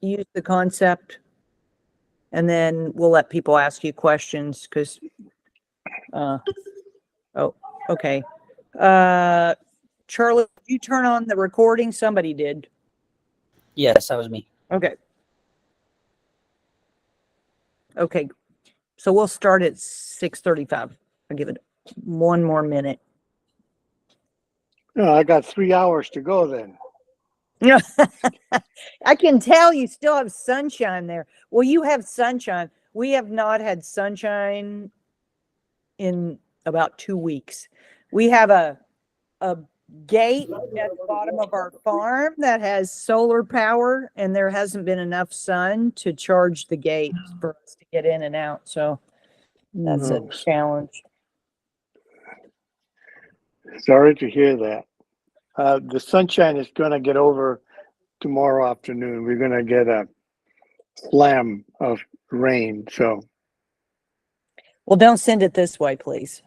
use the concept, and then we'll let people ask you questions because, oh, okay. Charlie, did you turn on the recording? Somebody did. Yes, that was me. Okay. Okay. So we'll start at 6:35. I'll give it one more minute. No, I got 3 hours to go then. Yeah. I can tell you still have sunshine there. Well, you have sunshine. We have not had sunshine in about 2 weeks. We have a gate at the bottom of our farm that has solar power, and there hasn't been enough sun to charge the gate for us to get in and out. So that's a challenge. Sorry to hear that. The sunshine is going to get over tomorrow afternoon. We're going to get a slam of rain. So, well, don't send it this way, please.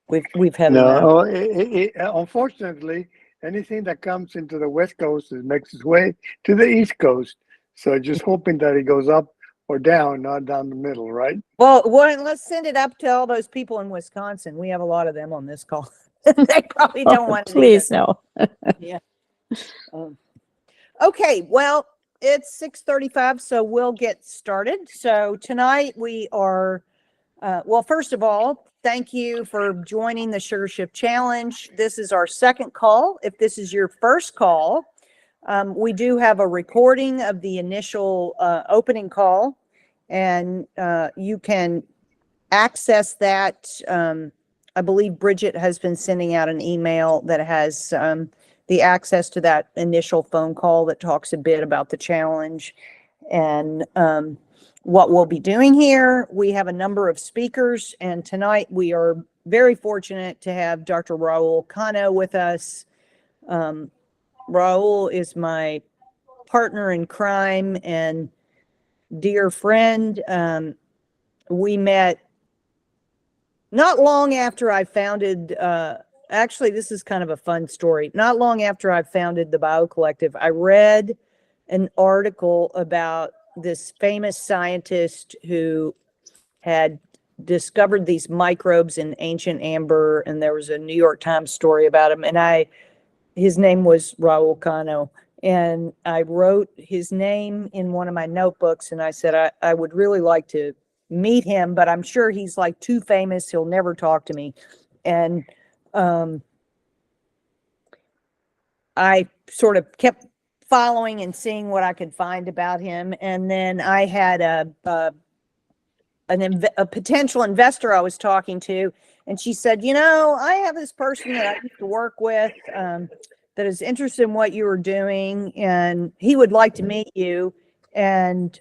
We've had enough. No, unfortunately, anything that comes into the West Coast makes its way to the East Coast. So just hoping that it goes up or down, not down the middle, right? Well, let's send it up to all those people in Wisconsin. We have a lot of them on this call. They probably don't want to. Please, no. Yeah. Okay, well, it's 6:35, so we'll get started. So tonight we are, well, first of all, thank you for joining the Sugar Shift Challenge. This is our second call. If this is your first call, we do have a recording of the initial opening call, and you can access that. I believe Bridget has been sending out an email that has the access to that initial phone call that talks a bit about the challenge and what we'll be doing here. We have a number of speakers, and tonight we are very fortunate to have Dr. Raul Cano with us. Raul is my partner in crime and dear friend. We met not long after I founded, actually, this is kind of a fun story. Not long after I founded the BioCollective, I read an article about this famous scientist who had discovered these microbes in ancient amber, and there was a New York Times story about him. And his name was Raul Cano. And I wrote his name in one of my notebooks, and I said, I would really like to meet him, but I'm sure he's like too famous. He'll never talk to me. And I sort of kept following and seeing what I could find about him. And then I had a potential investor I was talking to, and she said, I have this person that I used to work with that is interested in what you were doing, and he would like to meet you. And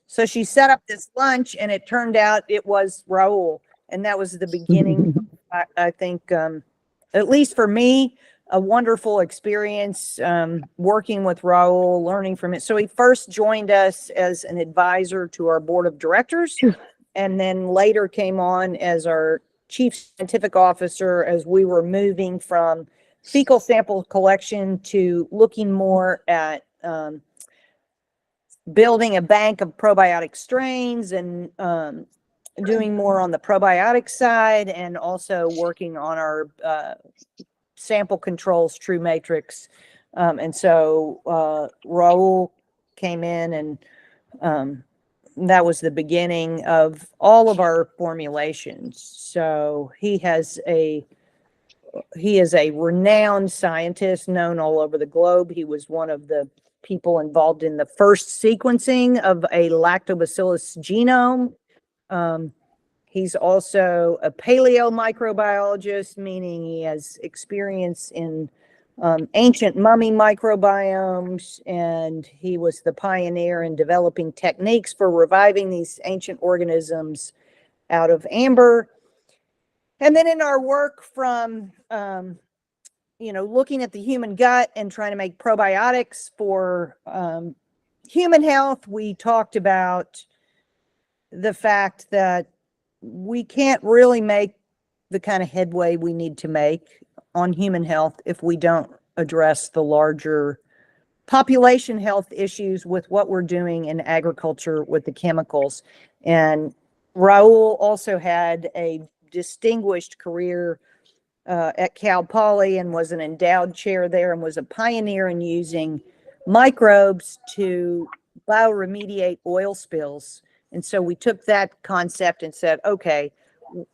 so she set up this lunch, and it turned out it was Raul. And that was the beginning, I think, at least for me, a wonderful experience working with Raul, learning from it. So he first joined us as an advisor to our board of directors, and then later came on as our chief scientific officer as we were moving from fecal sample collection to looking more at building a bank of probiotic strains and doing more on the probiotic side, and also working on our sample controls, True Matrix. And so Raul came in, and that was the beginning of all of our formulations. So he is a renowned scientist known all over the globe. He was one of the people involved in the first sequencing of a lactobacillus genome. He's also a paleo microbiologist, meaning he has experience in ancient mummy microbiomes, and he was the pioneer in developing techniques for reviving these ancient organisms out of amber. And then in our work from looking at the human gut and trying to make probiotics for human health, we talked about the fact that we can't really make the kind of headway we need to make on human health if we don't address the larger population health issues with what we're doing in agriculture with the chemicals. And Raul also had a distinguished career at Cal Poly and was an endowed chair there and was a pioneer in using microbes to bioremediate oil spills. And so we took that concept and said, okay,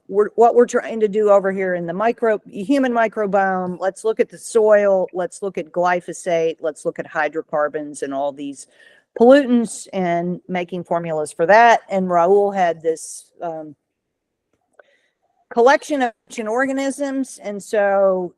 what we're trying to do over here in the human microbiome, let's look at the soil, let's look at glyphosate, let's look at hydrocarbons and all these pollutants and making formulas for that. And Raul had this collection of ancient organisms, and so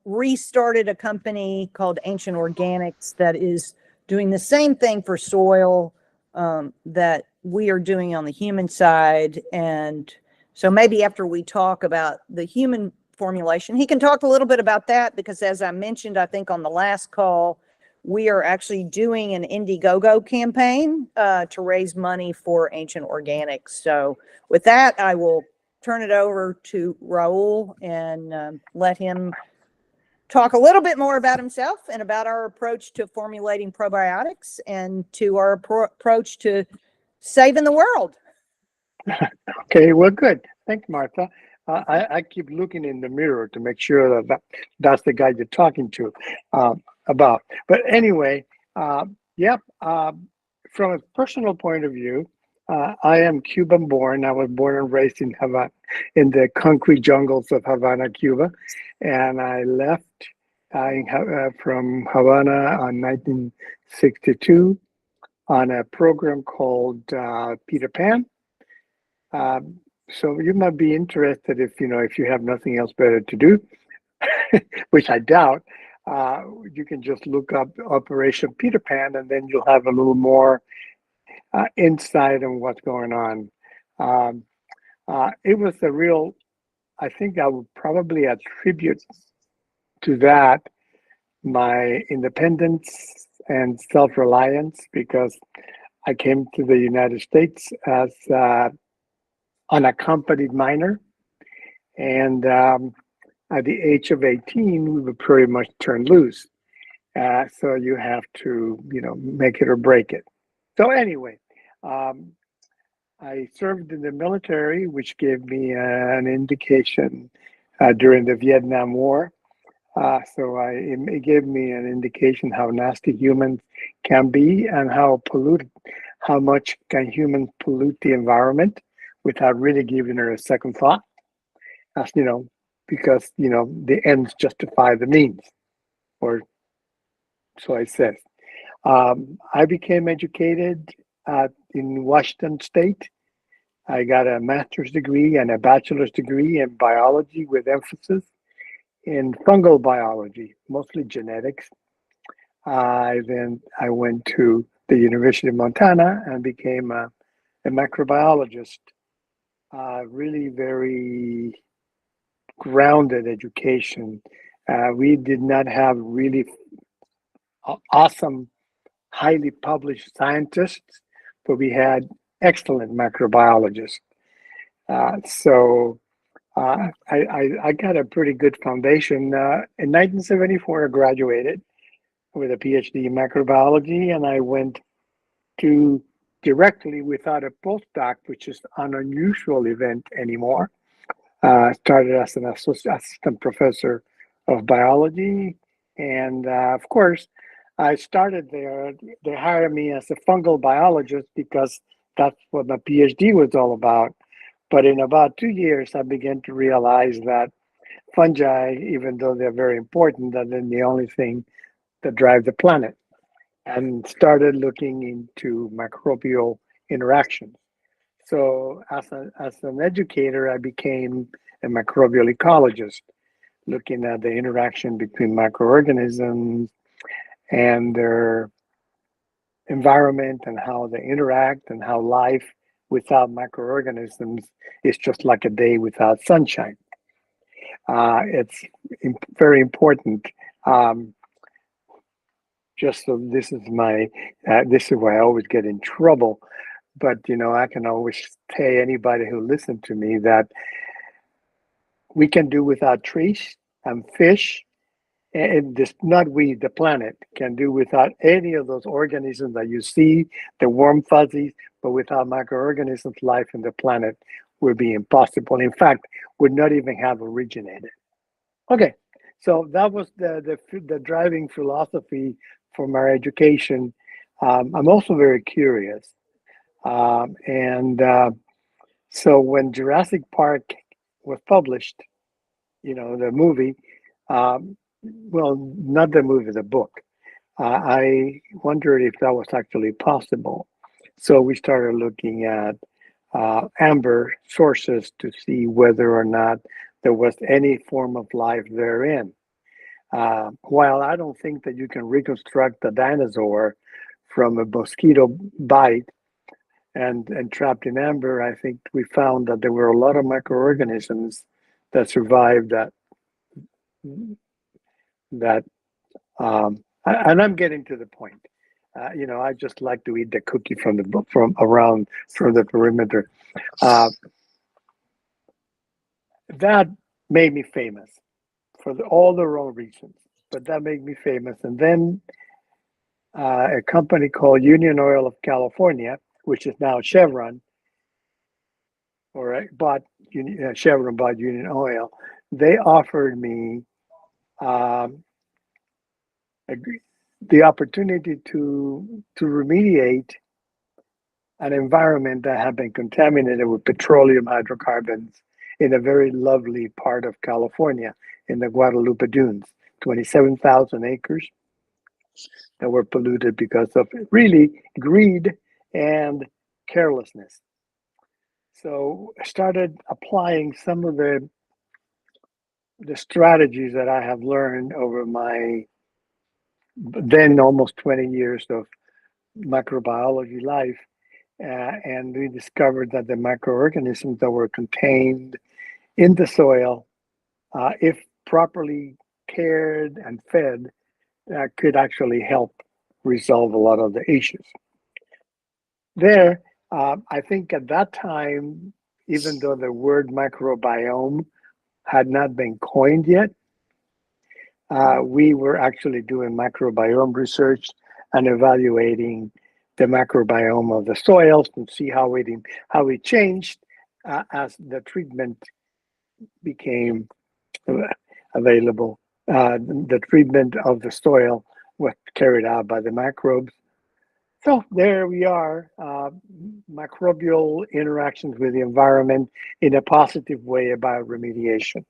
restarted a company called Ancient Organics that is doing the same thing for soil that we are doing on the human side. And so maybe after we talk about the human formulation, he can talk a little bit about that, because as I mentioned, I think on the last call, we are actually doing an Indiegogo campaign to raise money for Ancient Organics. So with that, I will turn it over to Raul and let him talk a little bit more about himself and about our approach to formulating probiotics and to our approach to saving the world. Okay, well, good. Thanks, Martha. I keep looking in the mirror to make sure that's the guy you're talking to about. But anyway, from a personal point of view, I am Cuban born. I was born and raised in Havana, in the concrete jungles of Havana, Cuba. And I left from Havana in 1962 on a program called Peter Pan. So you might be interested if you have nothing else better to do, which I doubt. You can just look up Operation Peter Pan, and then you'll have a little more insight on what's going on. It was a real, I think I would probably attribute to that my independence and self-reliance, because I came to the United States as unaccompanied minor, and at the age of 18 we were pretty much turned loose, so you have to make it or break it. So anyway, I served in the military, which gave me an indication during the Vietnam War. It gave me an indication how nasty humans can be and how much can humans pollute the environment without really giving her a second thought. As because the ends justify the means, or so I said. I became educated in Washington State. I got a master's degree and a bachelor's degree in biology with emphasis in fungal biology, mostly genetics. Then I went to the University of Montana and became a microbiologist. Really very grounded education. We did not have really awesome, highly published scientists, but we had excellent microbiologists. I got a pretty good foundation. In 1974, I graduated with a PhD in microbiology, and I went to directly without a postdoc, which is an unusual event anymore. Started as an assistant professor of biology, and of course, I started there. They hired me as a fungal biologist because that's what my PhD was all about. But in about 2 years, I began to realize that fungi, even though they're very important, are then the only thing that drive the planet, and started looking into microbial interactions. So as an educator, I became a microbial ecologist, looking at the interaction between microorganisms and their environment and how they interact, and how life without microorganisms is just like a day without sunshine. It's very important. Just so this is why I always get in trouble. But I can always tell anybody who listens to me that we can do without trees and fish and this, not we, the planet, can do without any of those organisms that you see, the warm fuzzies, but without microorganisms, life on the planet would be impossible. In fact, would not even have originated. Okay, so that was the driving philosophy for my education. I'm also very curious. And so when Jurassic Park was published, the movie, well, not the movie, the book, I wondered if that was actually possible. So we started looking at amber sources to see whether or not there was any form of life therein. While I don't think that you can reconstruct a dinosaur from a mosquito bite and trapped in amber, I think we found that there were a lot of microorganisms that survived that and I'm getting to the point. I just like to eat the cookie from the perimeter. That made me famous for all the wrong reasons, but that made me famous. And then a company called Union Oil of California, which is now Chevron, Chevron bought Union Oil. They offered me the opportunity to remediate an environment that had been contaminated with petroleum hydrocarbons in a very lovely part of California in the Guadalupe Dunes, 27,000 acres that were polluted because of really greed and carelessness. So I started applying some of the strategies that I have learned over my then almost 20 years of microbiology life. And we discovered that the microorganisms that were contained in the soil, if properly cared and fed, could actually help resolve a lot of the issues. I think at that time, even though the word microbiome had not been coined yet, we were actually doing microbiome research and evaluating the microbiome of the soils and see how it changed as the treatment became available. The treatment of the soil was carried out by the microbes. So there we are, microbial interactions with the environment in a positive way about remediation.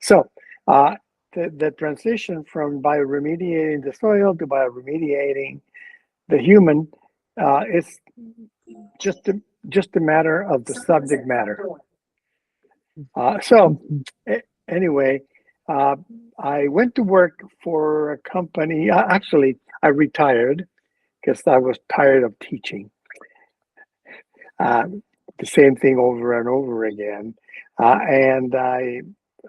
So the transition from bioremediating the soil to bioremediating the human is just a matter of the subject matter. Anyway, I went to work for a company. Actually, I retired because I was tired of teaching the same thing over and over again. And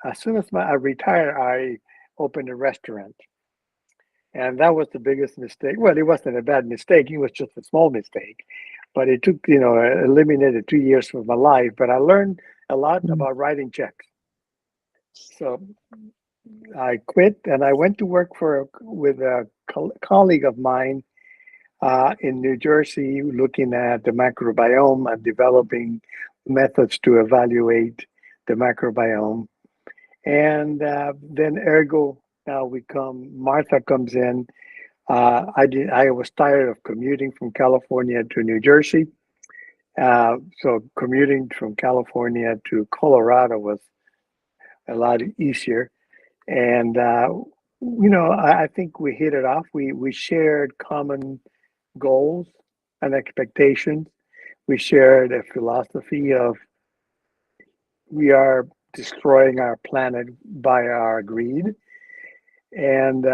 as soon as I retired, I opened a restaurant. And that was the biggest mistake. Well, it wasn't a bad mistake. It was just a small mistake. But it took, eliminated 2 years from my life. But I learned a lot about writing checks. So I quit and I went to work with a colleague of mine in New Jersey, looking at the microbiome and developing methods to evaluate the microbiome. And then ergo, now Martha comes in. I was tired of commuting from California to New Jersey. So commuting from California to Colorado was a lot easier. And, I think we hit it off. We shared common goals and expectations. We shared a philosophy of we are destroying our planet by our greed and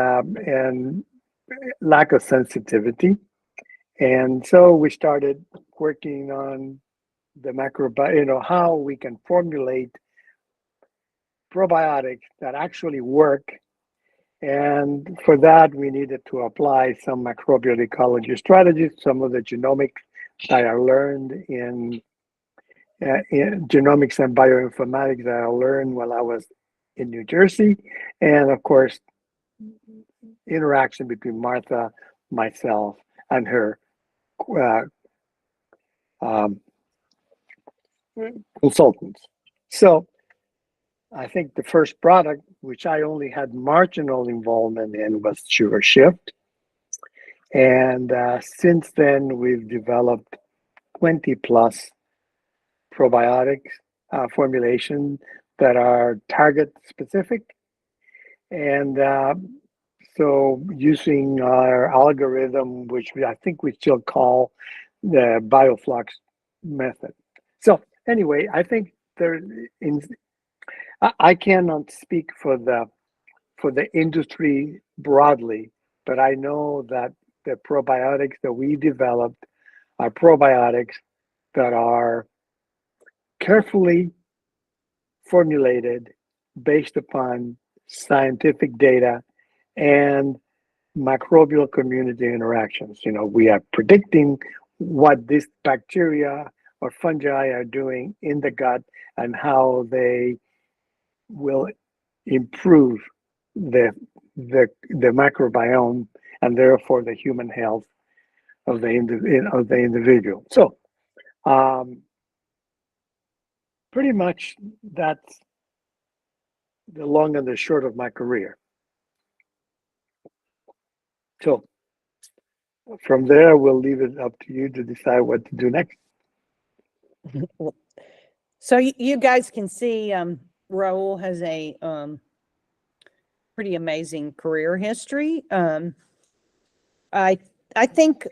lack of sensitivity. And so we started working on the microbiome, how we can formulate probiotics that actually work. And for that, we needed to apply some microbial ecology strategies, some of the genomics that I learned in genomics and bioinformatics that I learned while I was in New Jersey. And of course, interaction between Martha, myself, and her uh, um, consultants. So I think the first product, which I only had marginal involvement in, was Sugar Shift. And since then, we've developed 20 plus probiotics formulation that are target specific. And so using our algorithm, which I think we still call the bioflux method. So anyway, I think I cannot speak for the industry broadly, but I know that the probiotics that we developed are probiotics that are carefully formulated based upon scientific data and microbial community interactions. You know, we are predicting what this bacteria or fungi are doing in the gut and how they will improve the microbiome and therefore the human health of the individual. So pretty much that's the long and the short of my career. So from there, we'll leave it up to you to decide what to do next. So you guys can see Raul has a pretty amazing career history. I think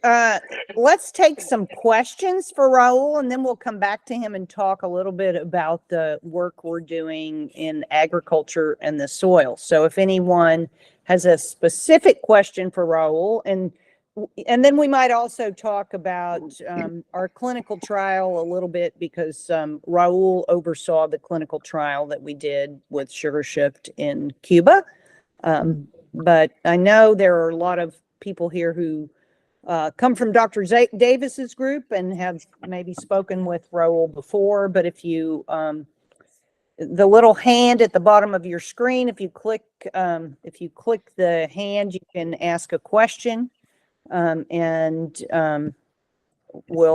let's take some questions for Raul, and then we'll come back to him and talk a little bit about the work we're doing in agriculture and the soil. So if anyone has a specific question for Raul, and then we might also talk about our clinical trial a little bit, because Raul oversaw the clinical trial that we did with Sugar Shift in Cuba. But I know there are a lot of people here who come from Dr. Davis's group and have maybe spoken with Raul before. But if you, the little hand at the bottom of your screen, if you click the hand, you can ask a question. We'll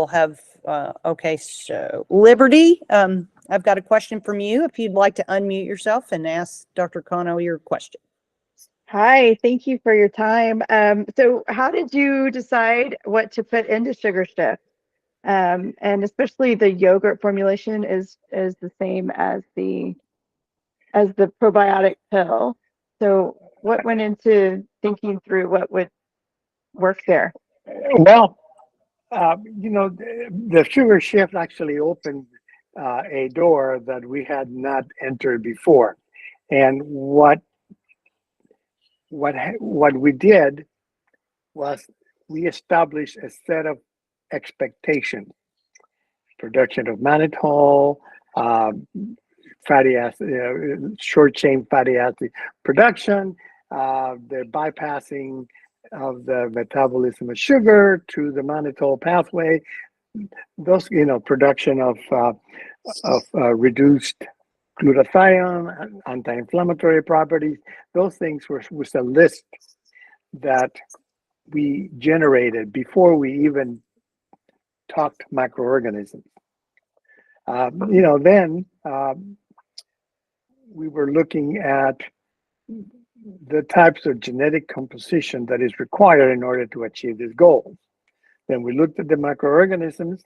have, okay, so Liberty, I've got a question from you. If you'd like to unmute yourself and ask Dr. Cano your question. Hi, thank you for your time. So how did you decide what to put into Sugar Shift? And especially the yogurt formulation is the same as the probiotic pill. So what went into thinking through what would work there? Well, you know, the Sugar Shift actually opened a door that we had not entered before. And what we did was we established a set of expectations: production of mannitol, fatty acid, short chain fatty acid production, the bypassing of the metabolism of sugar to the mannitol pathway. Those, you know, production of reduced glutathione, anti-inflammatory properties. Those things was a list that we generated before we even talked microorganisms. You know, then we were looking at the types of genetic composition that is required in order to achieve these goals. Then we looked at the microorganisms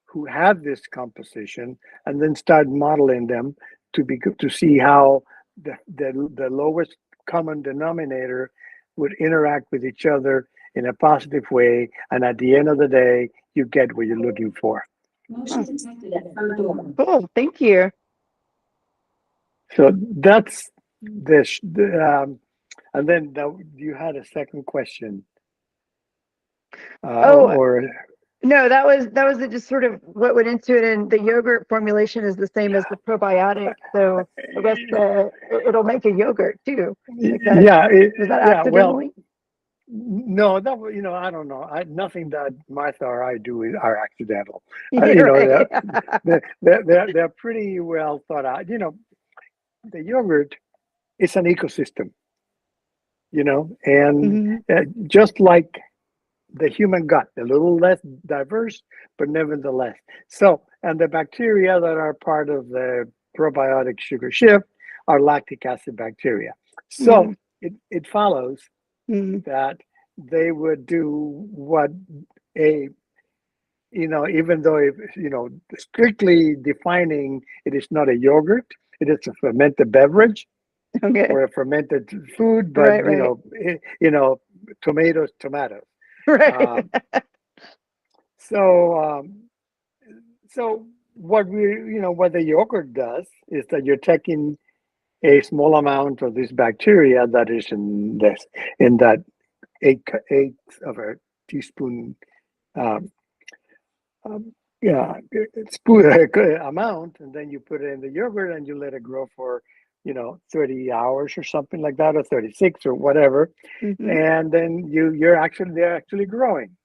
who had this composition, and then started modeling them to see how the lowest common denominator would interact with each other in a positive way, and at the end of the day, you get what you're looking for. Cool, thank you. So that's this. And then you had a second question. Or no, that was it. Just sort of what went into it, and the yogurt formulation is the same as the probiotic, so I guess it'll make a yogurt too. Was that accidentally? Well, no, that, you know, I don't know. Nothing that Martha or I do are accidental. You know, they're pretty well thought out. You know, the yogurt is an ecosystem. and just like the human gut, a little less diverse, but nevertheless. So, and the bacteria that are part of the probiotic sugar shift are lactic acid bacteria. So it follows that they would do what a, even though, strictly defining, it is not a yogurt, it is a fermented beverage Okay. or a fermented food, but, Right. tomatoes. Right. So, so what the yogurt does is that you're taking a small amount of this bacteria that is in that eighth of a teaspoon, um, yeah, spoon amount, and then you put it in the yogurt and you let it grow for 30 hours or something like that, or 36 or whatever, and then they're actually growing.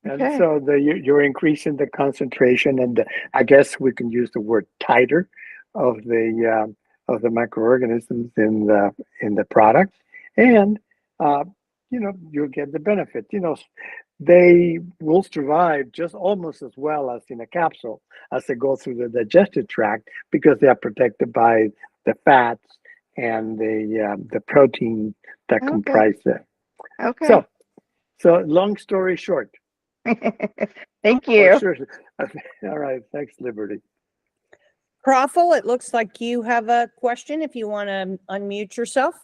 And Okay. so you're increasing the concentration, and I guess we can use the word titer of the microorganisms in the product, and you'll get the benefit. They will survive just almost as well as in a capsule as they go through the digestive tract, because they are protected by the fats and the protein that Okay. comprise them. Okay. So long story short. Thank Oh, you. sure. All right. Thanks, Liberty. Proffel, it looks like you have a question if you want to unmute yourself.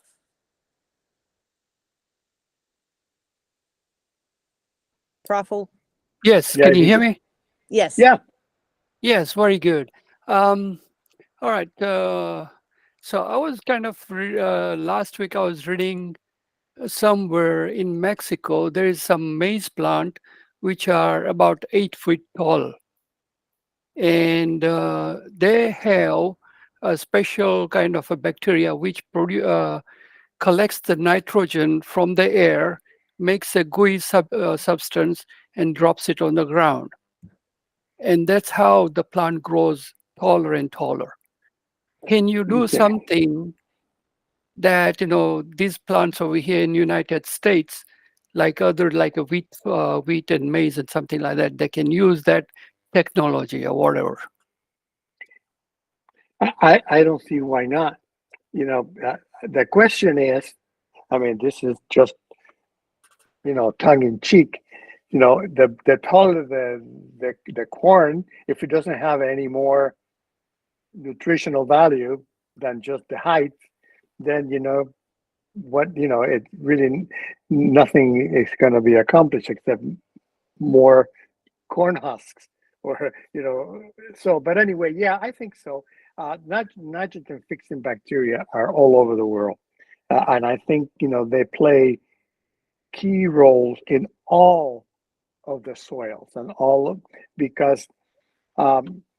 Proffel. Yes, Yeah, can you hear me? Yes. Yeah. Yes, very good. All right. So I was kind of last week I was reading somewhere in Mexico there is some maize plant which are about 8 feet tall, and they have a special kind of a bacteria which collects the nitrogen from the air, makes a gooey substance, and drops it on the ground. And that's how the plant grows taller and taller. Can you do Okay. something that these plants over here in United States, like a wheat and maize and something like that, they can use that technology or whatever? I don't see why not. The question is, I mean, this is just tongue in cheek. The taller the corn, if it doesn't have any more nutritional value than just the height, then it really nothing is going to be accomplished except more corn husks, or so. But anyway, yeah, I think so. Nitrogen fixing bacteria are all over the world, and I think they play key roles in all of the soils and because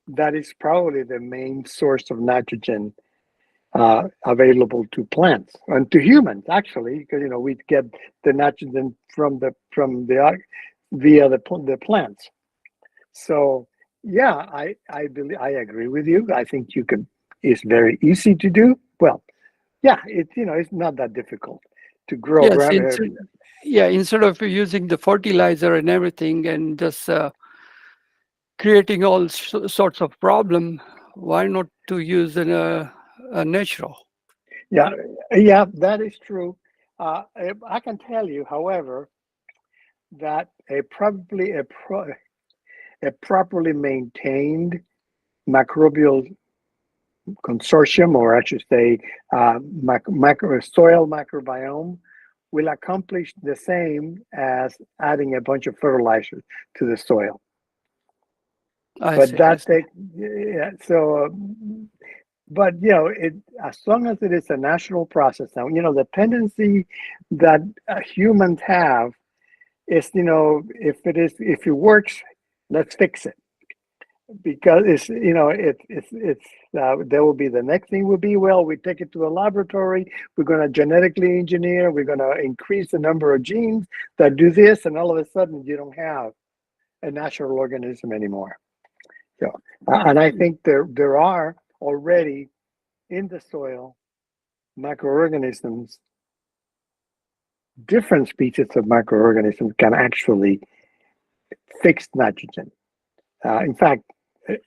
that is probably the main source of nitrogen available to plants and to humans, actually, because we get the nitrogen from the via the plants. So yeah, I believe, I agree with you. I think you can. It's very easy to do. Well, yeah, it's not that difficult to grow. Yes, instead of using the fertilizer and everything and just creating all sorts of problem, why not to use a natural? Yeah, that is true. I can tell you, however, that a properly maintained microbial consortium, or I should say, soil microbiome, will accomplish the same as adding a bunch of fertilizers to the soil. I But see. but as long as it is a natural process. Now, the tendency that humans have is, if it works, let's fix it, because there will be, the next thing will be, well, we take it to a laboratory, we're going to genetically engineer, we're going to increase the number of genes that do this, and all of a sudden you don't have a natural organism anymore. So, and I think there are already in the soil microorganisms different species of microorganisms can actually fix nitrogen. In fact,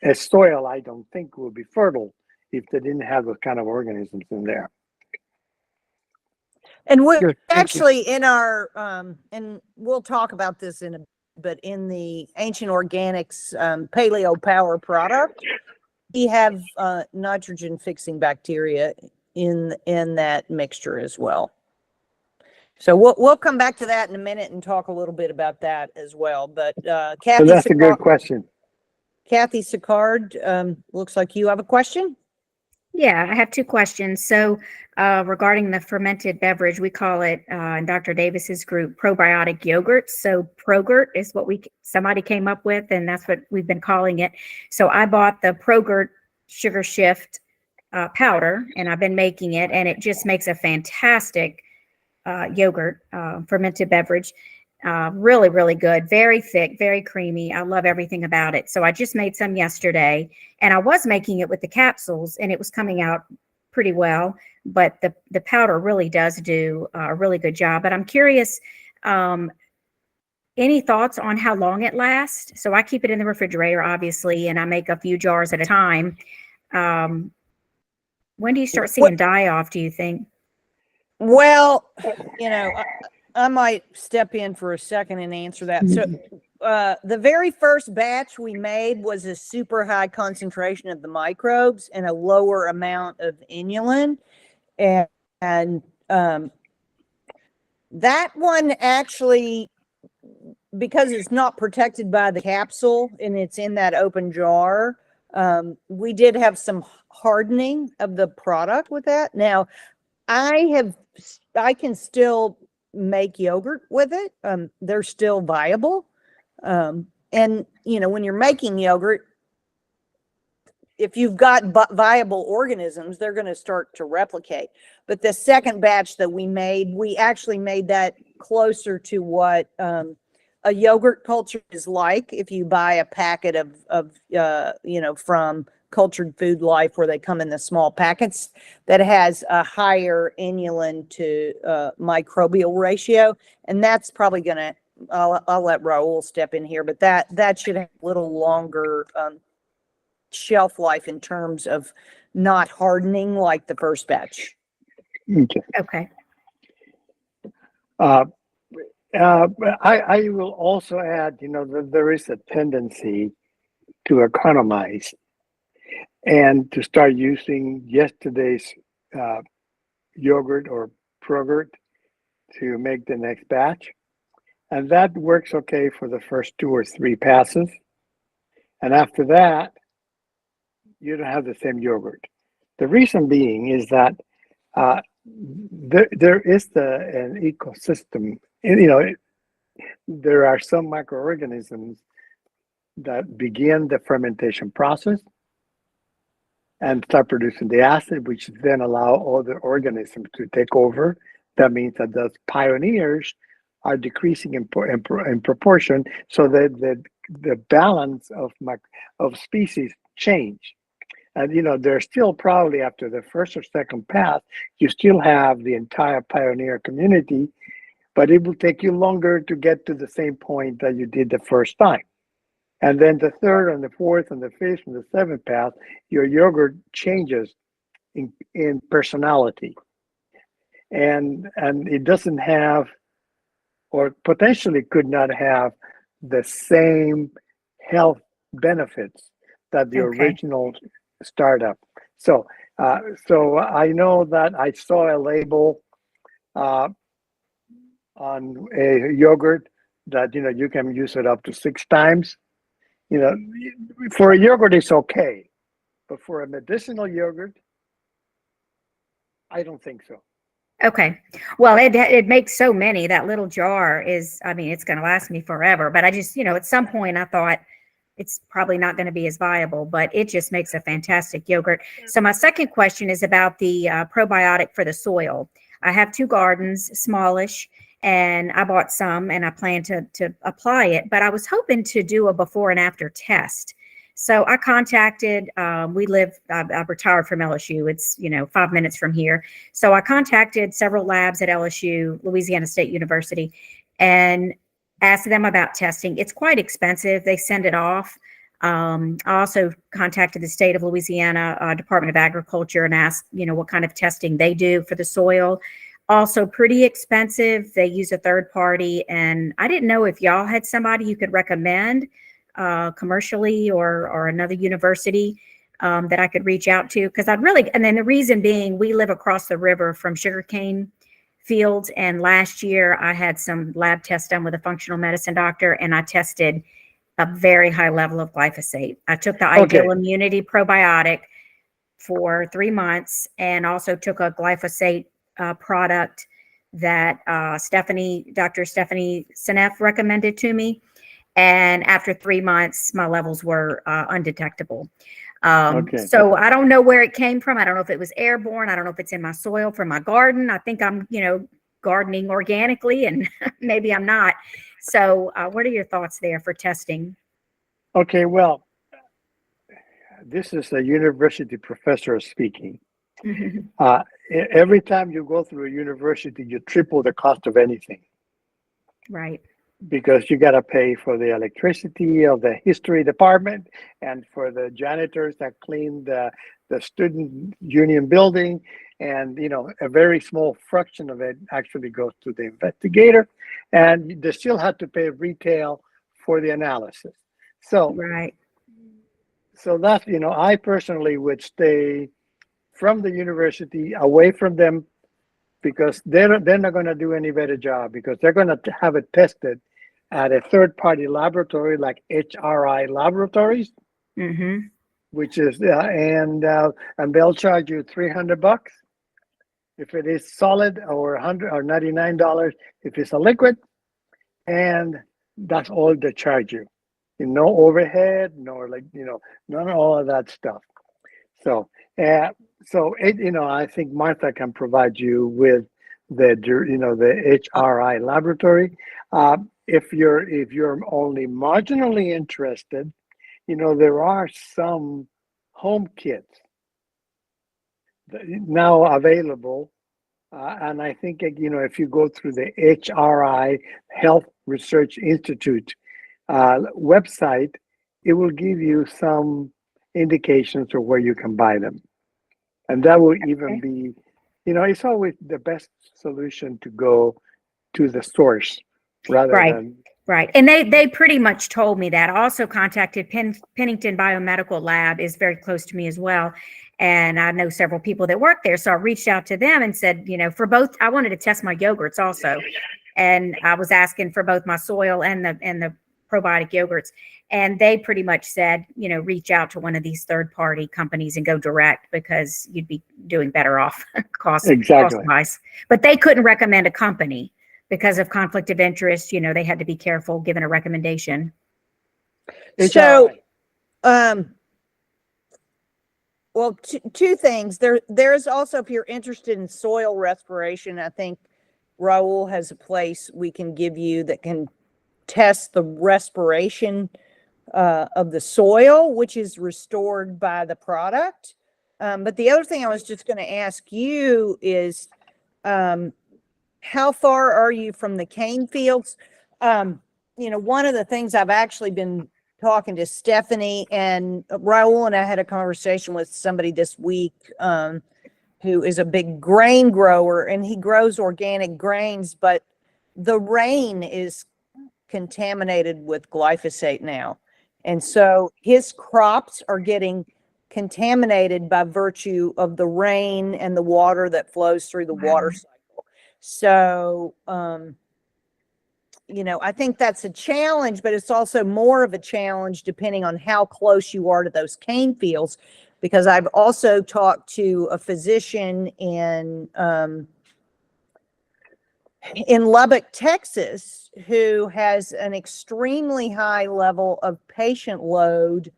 a soil I don't think will be fertile if they didn't have those kind of organisms in there. And we Good, thank you. actually in our and we'll talk about this in a but in the Ancient Organics Paleo Power product, we have nitrogen fixing bacteria in that mixture as well. So we'll come back to that in a minute and talk a little bit about that as well. But Kathy, So that's a good question. Kathy Sicard, looks like you have a question. Yeah, I have two questions. So regarding the fermented beverage, we call it in Dr. Davis's group probiotic yogurt. So Progurt is what somebody came up with, and that's what we've been calling it. So I bought the Progurt Sugar Shift powder, and I've been making it, and it just makes a fantastic yogurt fermented beverage. Really, really good. Very thick, very creamy. I love everything about it. So I just made some yesterday, and I was making it with the capsules, and it was coming out pretty well. But the powder really does do a really good job. But I'm curious, any thoughts on how long it lasts? So I keep it in the refrigerator, obviously, and I make a few jars at a time. When do you start seeing die off, do you think? Well, I might step in for a second and answer that. So the very first batch we made was a super high concentration of the microbes and a lower amount of inulin. And that one actually, because it's not protected by the capsule and it's in that open jar, we did have some hardening of the product with that. Now, I can still make yogurt with it. They're still viable. And when you're making yogurt, if you've got viable organisms, they're going to start to replicate. But the second batch that we actually made that closer to what a yogurt culture is like. If you buy a packet of from Cultured Food Life, where they come in the small packets, that has a higher inulin to microbial ratio, and that's probably gonna. I'll let Raul step in here, but that should have a little longer shelf life in terms of not hardening like the first batch. Okay. Okay. I will also add, that there is a tendency to economize and to start using yesterday's yogurt or Progurt to make the next batch. And that works okay for the first 2 or 3 passes. And after that, you don't have the same yogurt. The reason being is that there is an ecosystem. And, there are some microorganisms that begin the fermentation process and start producing the acid, which then allow other organisms to take over. That means that those pioneers are decreasing in proportion, so that the balance of species change. And there's still probably, after the first or second pass, you still have the entire pioneer community, but it will take you longer to get to the same point that you did the first time. And then the third and the fourth and the fifth and the seventh pass, your yogurt changes in personality. And it doesn't have, or potentially could not have, the same health benefits that the original startup. So I know that I saw a label on a yogurt that you can use it up to 6 times. For a yogurt it's okay, but for a medicinal yogurt, I don't think so. Okay. Well, it makes so many. That little jar is, it's going to last me forever. But I just, at some point I thought it's probably not going to be as viable, but it just makes a fantastic yogurt. So my second question is about the probiotic for the soil. I have 2 gardens, smallish, and I bought some and I plan to apply it, but I was hoping to do a before and after test. So I contacted, I retired from LSU. It's, 5 minutes from here. So I contacted several labs at LSU, Louisiana State University, and asked them about testing. It's quite expensive. They send it off. I also contacted the state of Louisiana Department of Agriculture and asked, what kind of testing they do for the soil. Also pretty expensive. They use a third party, and I didn't know if y'all had somebody you could recommend commercially or another university that I could reach out to, because and then the reason being, we live across the river from sugarcane fields, and last year I had some lab tests done with a functional medicine doctor, and I tested a very high level of glyphosate. I took the Ideal Immunity probiotic for 3 months, and also took a glyphosate product that Dr. Stephanie Seneff recommended to me. And after 3 months, my levels were undetectable. So I don't know where it came from. I don't know if it was airborne. I don't know if it's in my soil from my garden. I think I'm, gardening organically, and maybe I'm not. So what are your thoughts there for testing? Okay, well, this is a university professor speaking. Every time you go through a university, you triple the cost of anything. Right. Because you got to pay for the electricity of the history department, and for the janitors that clean the student union building. And, a very small fraction of it actually goes to the investigator, and they still have to pay retail for the analysis. So, right. So that's, I personally would stay from the university, away from them, because they're not going to do any better job, because they're going to have it tested at a third-party laboratory like HRI Laboratories, which is and they'll charge you $300 if it is solid, or $100 or $99 if it's a liquid, and that's all they charge you. No overhead, none of all of that stuff. So, I think Martha can provide you with the HRI laboratory. If you're only marginally interested, there are some home kits now available, and I think if you go through the HRI Health Research Institute website, it will give you some indications of where you can buy them, and that will even be, it's always the best solution to go to the source rather than. Right. And they pretty much told me that. I also contacted Pennington Biomedical Lab, is very close to me as well. And I know several people that work there. So I reached out to them and said, for both, I wanted to test my yogurts also. And I was asking for both my soil and the probiotic yogurts. And they pretty much said, reach out to one of these third-party companies and go direct, because you'd be doing better off cost-wise. But they couldn't recommend a company because of conflict of interest. They had to be careful giving a recommendation. So, well, two things. There's also, if you're interested in soil respiration, I think Raul has a place we can give you that can test the respiration of the soil, which is restored by the product. But the other thing I was just going to ask you is, how far are you from the cane fields? One of the things I've actually been talking to Stephanie, and Raul and I had a conversation with somebody this week who is a big grain grower, and he grows organic grains, but the rain is contaminated with glyphosate now. And so his crops are getting contaminated by virtue of the rain and the water that flows through the water cycle. So, I think that's a challenge, but it's also more of a challenge depending on how close you are to those cane fields, because I've also talked to a physician in Lubbock, Texas, who has an extremely high level of patient load.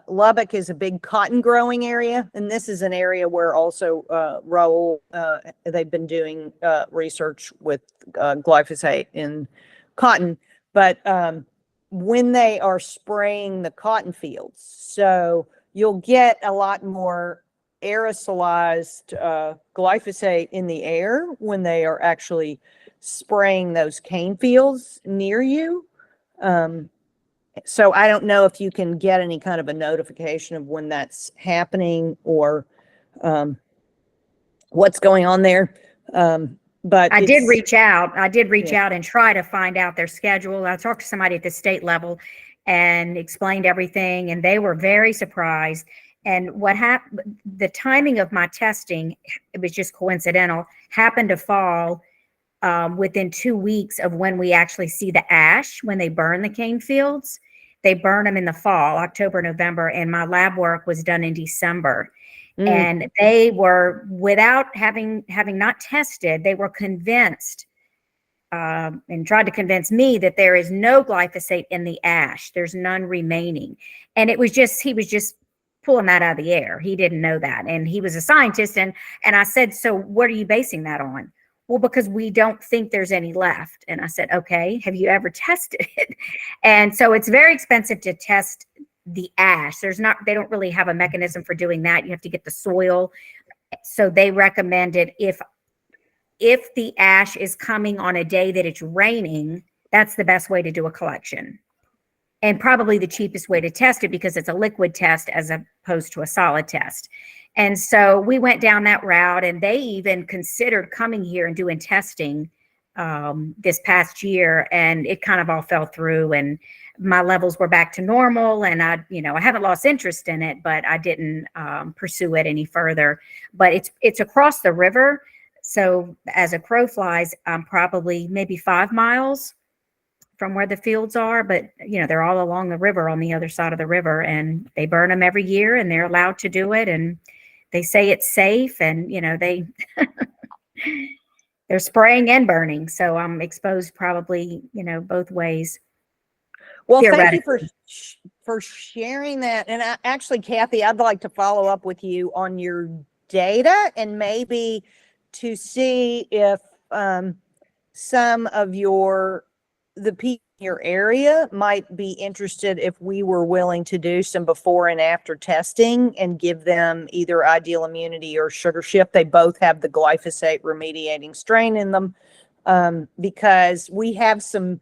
Lubbock is a big cotton growing area, and this is an area where also Raul, they've been doing research with glyphosate in cotton. But when they are spraying the cotton fields. So you'll get a lot more aerosolized glyphosate in the air when they are actually spraying those cane fields near you. So I don't know if you can get any kind of a notification of when that's happening or what's going on there. But I did it's- reach out. I did reach Yeah. out and try to find out their schedule. I talked to somebody at the state level and explained everything, and they were very surprised. And what happened, the timing of my testing, it was just coincidental, happened to fall within 2 weeks of when we actually see the ash when they burn the cane fields. They burn them in the fall, October, November, and my lab work was done in December. And they were, without having not tested, they were convinced and tried to convince me that there is no glyphosate in the ash. There's none remaining. And it was just, he was just pulling that out of the air. He didn't know that. And he was a scientist. And I said, so what are you basing that on? Well, because we don't think there's any left. And I said, okay, have you ever tested it? And so it's very expensive to test the ash. They don't really have a mechanism for doing that. You have to get the soil. So they recommended if the ash is coming on a day that it's raining, that's the best way to do a collection. And probably the cheapest way to test it because it's a liquid test as opposed to a solid test. And so we went down that route, and they even considered coming here and doing testing this past year, and it kind of all fell through, and my levels were back to normal, and I haven't lost interest in it, but I didn't pursue it any further. But it's across the river. So as a crow flies, I'm probably maybe 5 miles from where the fields are, but they're all along the river on the other side of the river, and they burn them every year, and they're allowed to do it. And they say it's safe, and they're spraying and burning. So I'm exposed probably, both ways. Well, thank you for sharing that. And actually, Kathy, I'd like to follow up with you on your data and maybe to see if some of the people in your area might be interested if we were willing to do some before and after testing and give them either Ideal Immunity or Sugar Shift. They both have the glyphosate remediating strain in them because we have some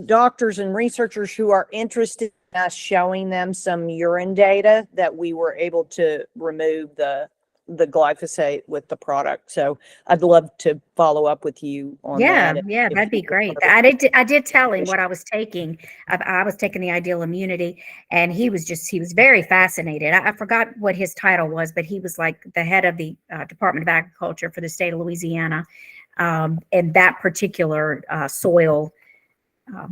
doctors and researchers who are interested in us showing them some urine data that we were able to remove the glyphosate with the product. So I'd love to follow up with you on that. Yeah, that'd be great. I did tell him what I was taking. I was taking the Ideal Immunity, and he was very fascinated. I forgot what his title was, but he was like the head of the Department of Agriculture for the state of Louisiana, and that particular soil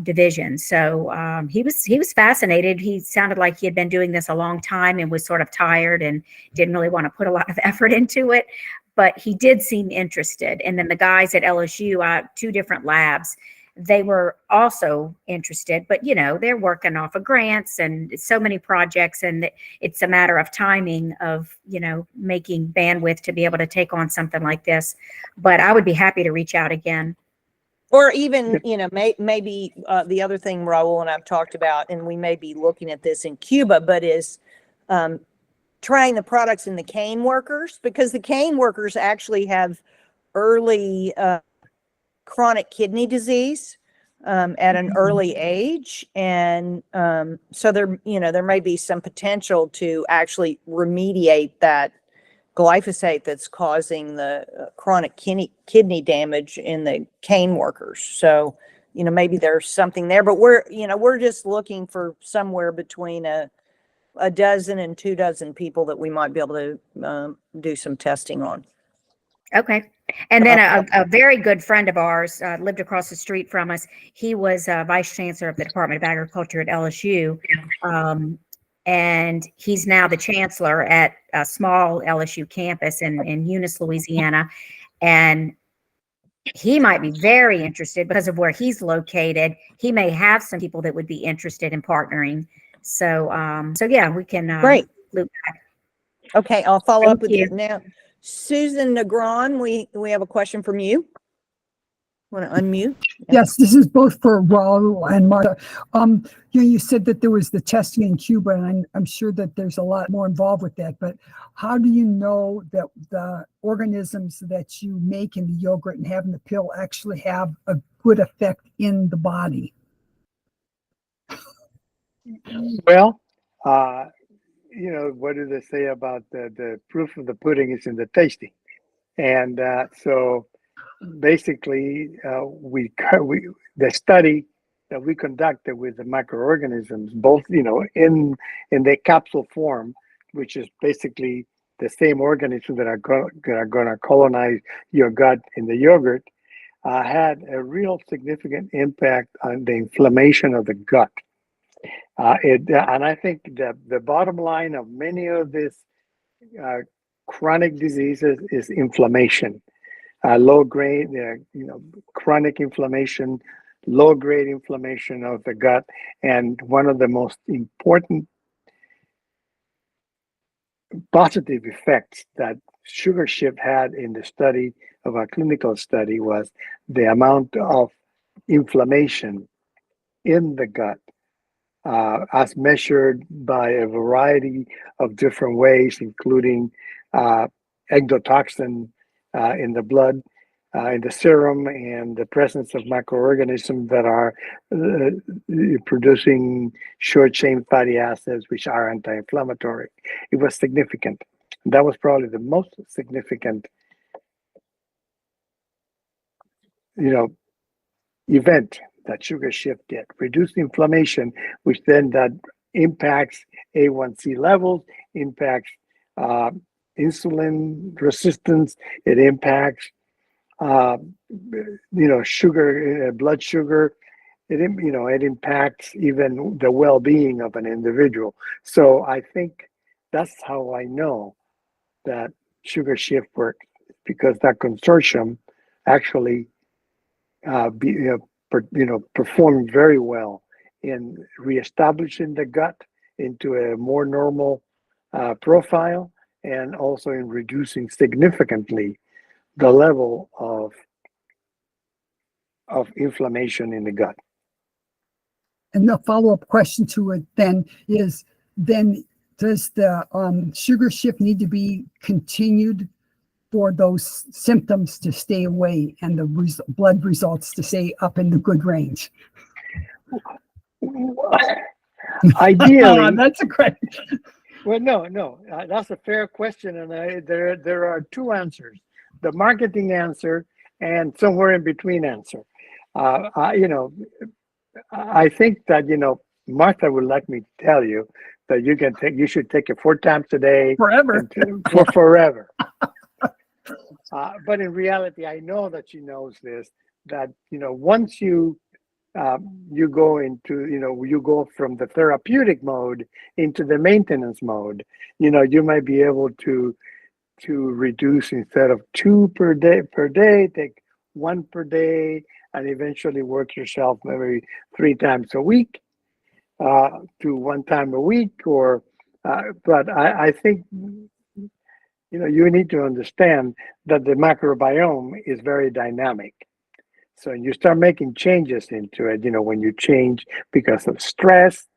division. So he was fascinated. He sounded like he had been doing this a long time and was sort of tired and didn't really want to put a lot of effort into it, but he did seem interested. And then the guys at LSU, 2 different labs, they were also interested, but they're working off of grants and so many projects, and it's a matter of timing of making bandwidth to be able to take on something like this. But I would be happy to reach out again. Or even, maybe the other thing Raul and I've talked about, and we may be looking at this in Cuba, but is trying the products in the cane workers, because the cane workers actually have early chronic kidney disease at an early age. And so there may be some potential to actually remediate that glyphosate that's causing the chronic kidney damage in the cane workers. So, maybe there's something there, but we're just looking for somewhere between a dozen and 2 dozen people that we might be able to do some testing on. Okay. And then a very good friend of ours lived across the street from us. He was vice chancellor of the Department of Agriculture at LSU. And he's now the chancellor at a small LSU campus in Eunice, Louisiana. And he might be very interested because of where he's located. He may have some people that would be interested in partnering. So yeah, we can Great. loop back. Okay, I'll follow up with Thank you you. now. Susan Negron, we have a question from you. Want to unmute? Yes, this is both for Raul and Martha. You said that there was the testing in Cuba, and I'm sure that there's a lot more involved with that. But how do you know that the organisms that you make in the yogurt and have in the pill actually have a good effect in the body? Well, what do they say about the proof of the pudding is in the tasting? And so basically, the study that we conducted with the microorganisms, both in the capsule form, which is basically the same organisms that are going to colonize your gut in the yogurt, had a real significant impact on the inflammation of the gut. And I think the bottom line of many of these chronic diseases is inflammation. Low grade, chronic inflammation, low grade inflammation of the gut. And one of the most important positive effects that sugar shift had in the study of our clinical study was the amount of inflammation in the gut, as measured by a variety of different ways, including endotoxin in the blood, in the serum, and the presence of microorganisms that are producing short-chain fatty acids, which are anti-inflammatory. It was significant. That was probably the most significant, event that sugar shift did. Reduce inflammation, which then that impacts A1C levels, impacts insulin resistance. It impacts sugar, blood sugar. It impacts even the well-being of an individual. So I think that's how I know that sugar shift works, because that consortium actually performed very well in reestablishing the gut into a more normal profile, and also in reducing significantly the level of inflammation in the gut. And the follow-up question to it then is, does the sugar shift need to be continued for those symptoms to stay away and the blood results to stay up in the good range? Ideally, that's a great. Well, no, that's a fair question, and there are two answers: the marketing answer and somewhere in between answer. I think that Martha would like me to tell you that you should take it 4 times a day Forever. for forever. But in reality, I know that she knows this. That once you go into you go from the therapeutic mode into the maintenance mode, you might be able to reduce, instead of 2 per day, take 1 per day, and eventually work yourself maybe 3 times a week to 1 time a week. Or but I think you need to understand that the microbiome is very dynamic. So you start making changes into it, when you change because of stress,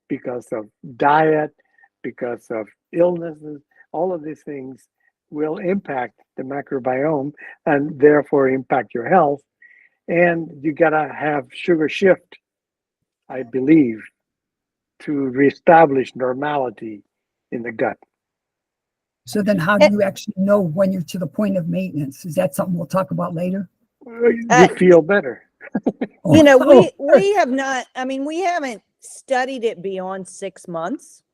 because of diet, because of illnesses, all of these things will impact the microbiome and therefore impact your health. And you gotta have sugar shift, I believe, to reestablish normality in the gut. So then how do you actually know when you're to the point of maintenance? Is that something we'll talk about later? You feel better. We have not, we haven't studied it beyond 6 months.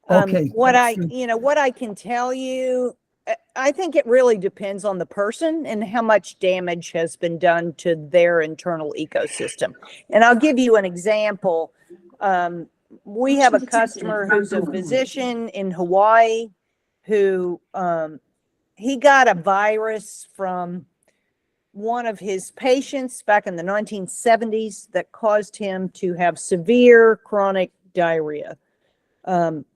Okay. What I can tell you, I think it really depends on the person and how much damage has been done to their internal ecosystem. And I'll give you an example. We have a customer who's a physician in Hawaii who he got a virus from one of his patients back in the 1970s that caused him to have severe chronic diarrhea.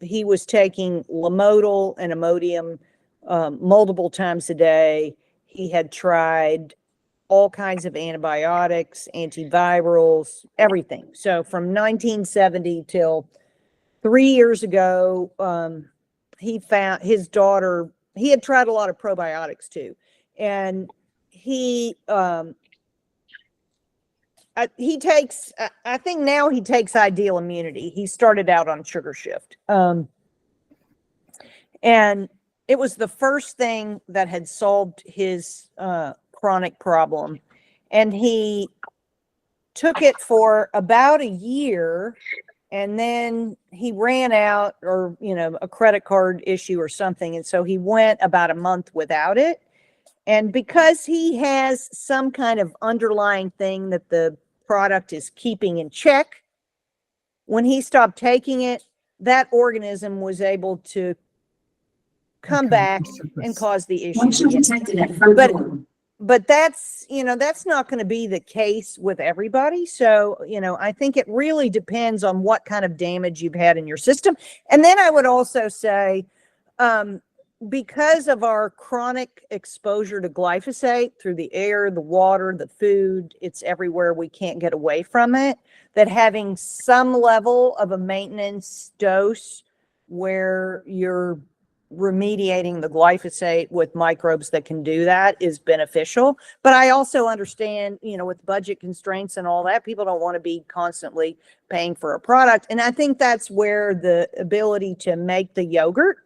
He was taking Lamodal and Imodium multiple times a day. He had tried all kinds of antibiotics, antivirals, everything. So from 1970 till 3 years ago, he found his daughter, he had tried a lot of probiotics too. And he takes, I think now he takes Ideal Immunity. He started out on Sugar Shift. And it was the first thing that had solved his chronic problem. And he took it for about a year, and then he ran out, or, a credit card issue or something. And so he went about a month without it. And because he has some kind of underlying thing that the product is keeping in check, when he stopped taking it, that organism was able to come back and cause the issue. But that's, that's not going to be the case with everybody. So, I think it really depends on what kind of damage you've had in your system. And then I would also say, because of our chronic exposure to glyphosate through the air, the water, the food, it's everywhere, we can't get away from it, that having some level of a maintenance dose where you're remediating the glyphosate with microbes that can do that is beneficial. But I also understand, with budget constraints and all that, people don't want to be constantly paying for a product. And I think that's where the ability to make the yogurt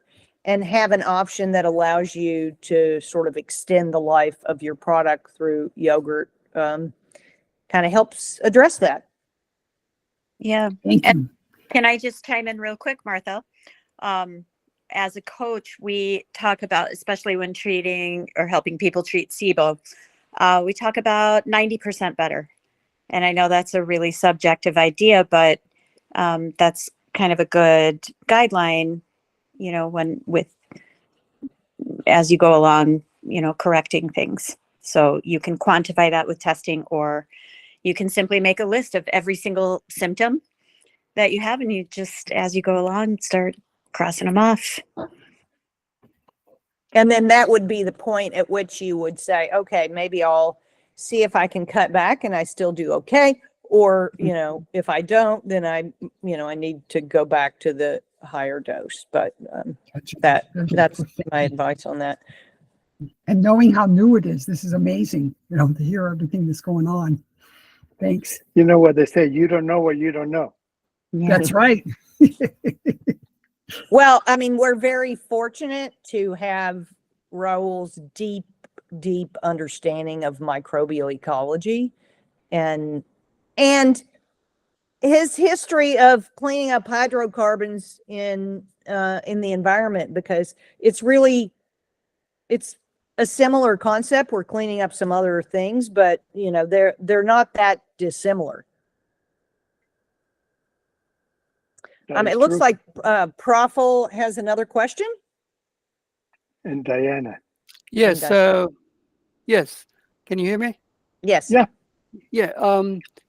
and have an option that allows you to sort of extend the life of your product through yogurt kind of helps address that. Yeah. Thank And you. can I just chime in real quick, Martha? As a coach, we talk about, especially when treating or helping people treat SIBO, we talk about 90% better. And I know that's a really subjective idea, but that's kind of a good guideline, as you go along, correcting things. So you can quantify that with testing, or you can simply make a list of every single symptom that you have, and you just, as you go along, start crossing them off. And then that would be the point at which you would say, okay, maybe I'll see if I can cut back and I still do okay. Or, if I don't, then I need to go back to the higher dose. But that's my advice on that. And knowing how new it is, this is amazing, to hear everything that's going on. Thanks. You know what they say, you don't know what you don't know. That's right. Well, I mean, we're very fortunate to have Raul's deep, deep understanding of microbial ecology and his history of cleaning up hydrocarbons in the environment, because it's a similar concept. We're cleaning up some other things, but they're not that dissimilar. It looks like Profil has another question. And Diana. Yes. Yes. Can you hear me? Yes. Yeah. Yeah.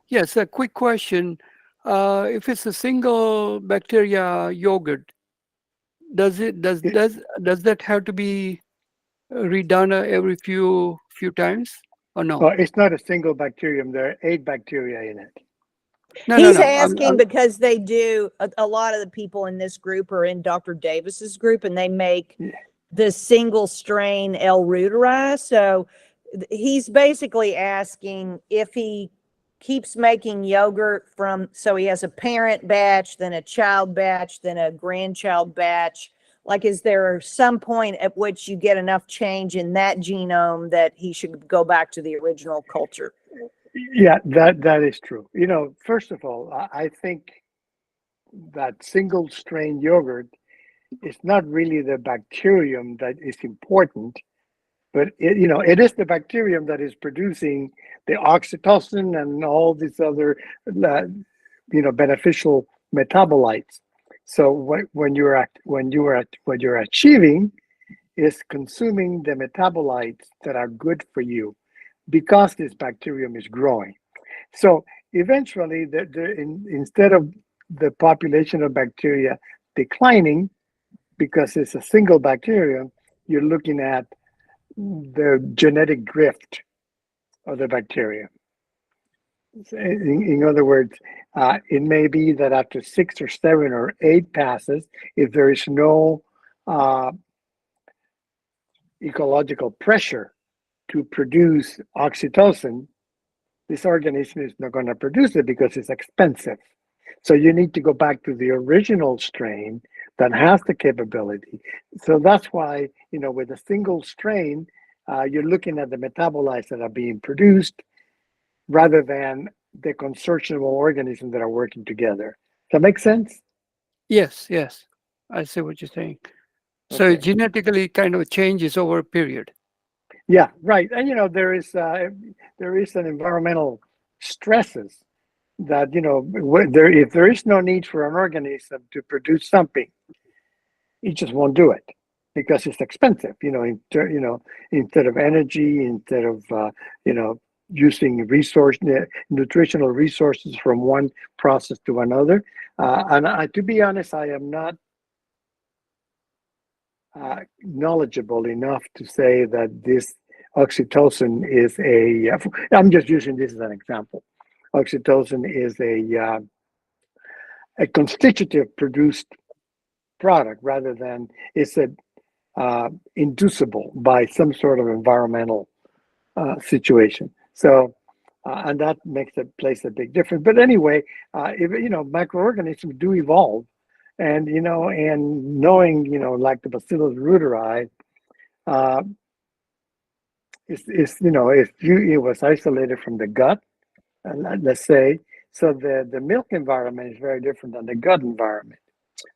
Yes. A quick question. If it's a single bacteria yogurt, does that have to be redone every few times, or no? Well, it's not a single bacterium. There are 8 bacteria in it. He's asking because they do, a lot of the people in this group are in Dr. Davis's group, and they make the single strain L. reuteri. So he's basically asking if he keeps making yogurt so he has a parent batch, then a child batch, then a grandchild batch. Like, is there some point at which you get enough change in that genome that he should go back to the original culture? Yeah, that is true. First of all, I think that single strain yogurt is not really the bacterium that is important, but it is the bacterium that is producing the oxytocin and all these other beneficial metabolites. So what you're achieving is consuming the metabolites that are good for you, because this bacterium is growing. So eventually, instead of the population of bacteria declining because it's a single bacterium, you're looking at the genetic drift of the bacteria. In other words, it may be that after 6 or 7 or 8 passes, if there is no ecological pressure to produce oxytocin, this organism is not going to produce it because it's expensive. So you need to go back to the original strain that has the capability. So that's why, with a single strain, you're looking at the metabolites that are being produced rather than the consortium of organisms that are working together. Does that make sense? Yes, yes. I see what you're saying. So Okay. it genetically kind of changes over a period. Yeah, right. And there is an environmental stresses that if there is no need for an organism to produce something, it just won't do it because it's expensive. Instead of energy, instead of using nutritional resources from one process to another. To be honest, I am not knowledgeable enough to say that this oxytocin is I'm just using this as an example. Oxytocin is a constitutive produced product rather than it's inducible by some sort of environmental situation. So, and that plays a big difference. But anyway, microorganisms do evolve, and knowing Lactobacillus reuteri, if it was isolated from the gut, let's say, so the milk environment is very different than the gut environment.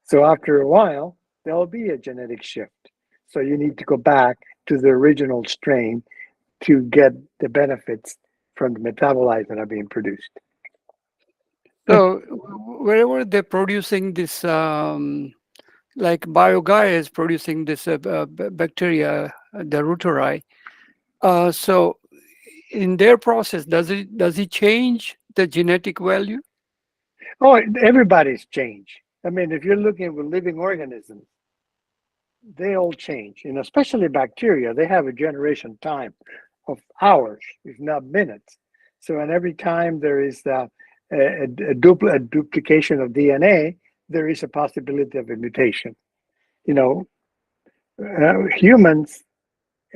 So after a while, there will be a genetic shift. So you need to go back to the original strain to get the benefits from the metabolites that are being produced. So wherever they're producing this, like BioGaia is producing this bacteria, the reuteri. So in their process, does it change the genetic value? Oh, everybody's changed. I mean, if you're looking at living organisms, they all change, especially bacteria. They have a generation time of hours, if not minutes. So, and every time there is a duplication of DNA, there is a possibility of a mutation. Humans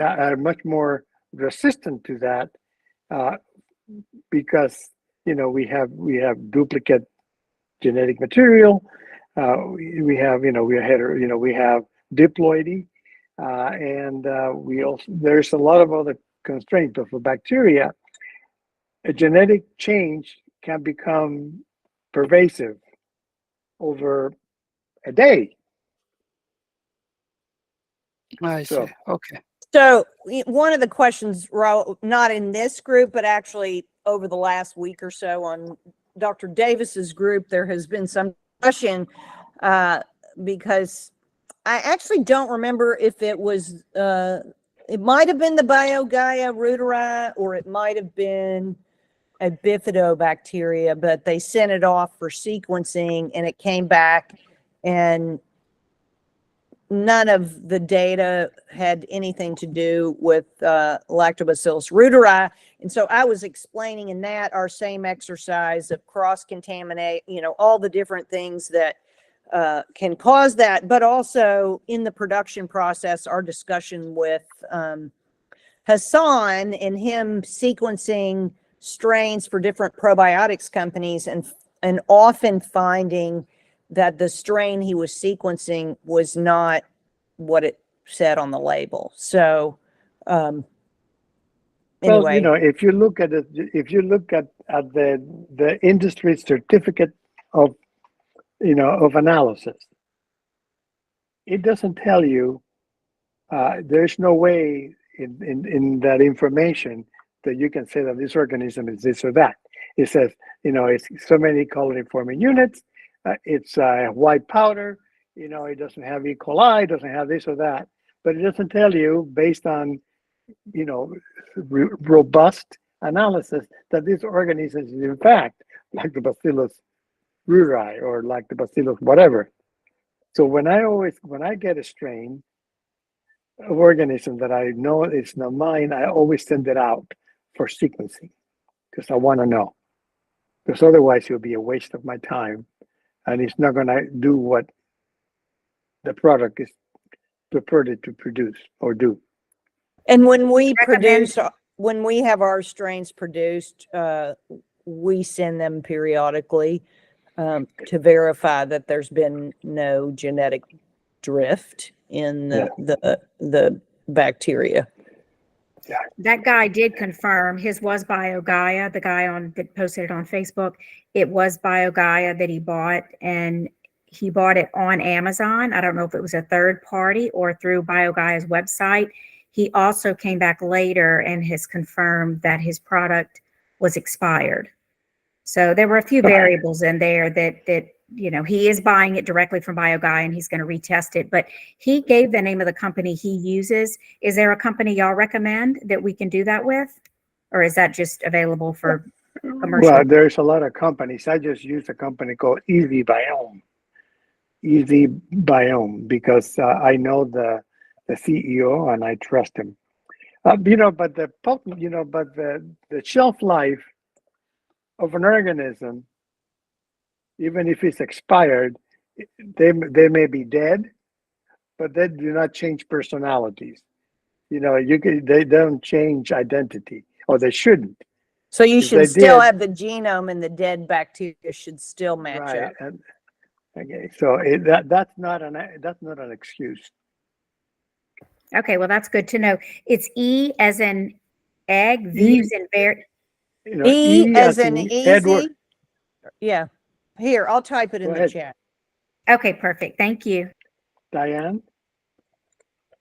are much more resistant to that because we have duplicate genetic material. We have diploidy, and there's a lot of other constraints. But for bacteria, a genetic change can become pervasive over a day. I see. Okay. So one of the questions, Raul, not in this group, but actually over the last week or so on Dr. Davis's group, there has been some discussion because I actually don't remember if it was, it might have been the BioGaia reuteri or it might have been a bifidobacteria, but they sent it off for sequencing and it came back and none of the data had anything to do with Lactobacillus reuteri. And so I was explaining in that our same exercise of cross-contaminate, all the different things that can cause that, but also in the production process, our discussion with Hassan and him sequencing strains for different probiotics companies and often finding that the strain he was sequencing was not what it said on the label. So, anyway. Well, if you look at the industry certificate of analysis, it doesn't tell you. There's no way in that information that you can say that this organism is this or that. It says, it's so many colony forming units. It's white powder, it doesn't have E. coli, it doesn't have this or that, but it doesn't tell you based on, robust analysis that this organism is in fact Lactobacillus reuteri or Lactobacillus whatever. So when I get a strain of organism that I know it's not mine, I always send it out for sequencing because I want to know. Because otherwise, it'll be a waste of my time, and it's not going to do what the product is purported to produce or do. And when we Recommend- produce, when we have our strains produced, we send them periodically to verify that there's been no genetic drift in the bacteria. That guy did confirm his was BioGaia, the guy that posted it on Facebook. It was BioGaia that he bought, and he bought it on Amazon. I don't know if it was a third party or through BioGaia's website. He also came back later and has confirmed that his product was expired. So there were a few variables in there that he is buying it directly from BioGaia and he's going to retest it. But he gave the name of the company he uses. Is there a company y'all recommend that we can do that with? Or is that just available for commercial? Well, there's a lot of companies. I just use a company called Easy Biome, because I know the CEO and I trust him. But the shelf life of an organism, even if it's expired, they may be dead, but they do not change personalities. They don't change identity, or they shouldn't. So you If should they still did- have the genome, and the dead bacteria should still match Right. up. And, okay, so that's not an excuse. Okay, well, that's good to know. It's E as in egg, V as in bear. E as in easy. Edward. Yeah. Here, I'll type it in Go the ahead. chat. Okay, perfect. Thank you. Diana,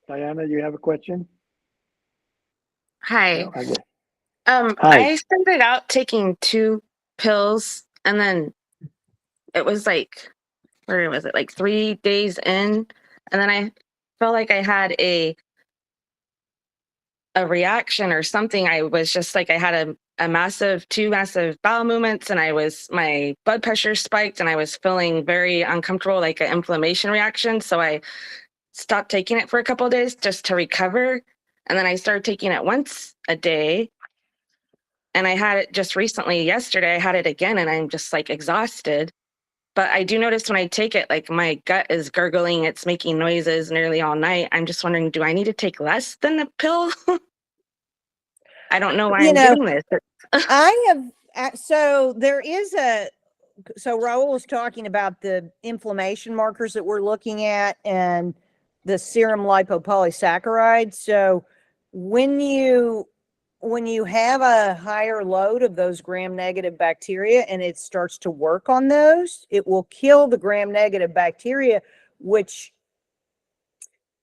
you have a question? Hi. No, I guess. Hi. I started out taking 2 pills and then it was like, where was it? Like 3 days in. And then I felt like I had a reaction or something. I was just like, I had two massive bowel movements and my blood pressure spiked and I was feeling very uncomfortable, like an inflammation reaction. So I stopped taking it for a couple of days just to recover. And then I started taking it once a day. And I had it just recently, yesterday, I had it again and I'm just like exhausted. But I do notice when I take it, like my gut is gurgling, it's making noises nearly all night. I'm just wondering, do I need to take less than the pill? I don't know why I'm getting this. So there is so Raul was talking about the inflammation markers that we're looking at and the serum lipopolysaccharide. So when you have a higher load of those gram-negative bacteria and it starts to work on those, it will kill the gram-negative bacteria, which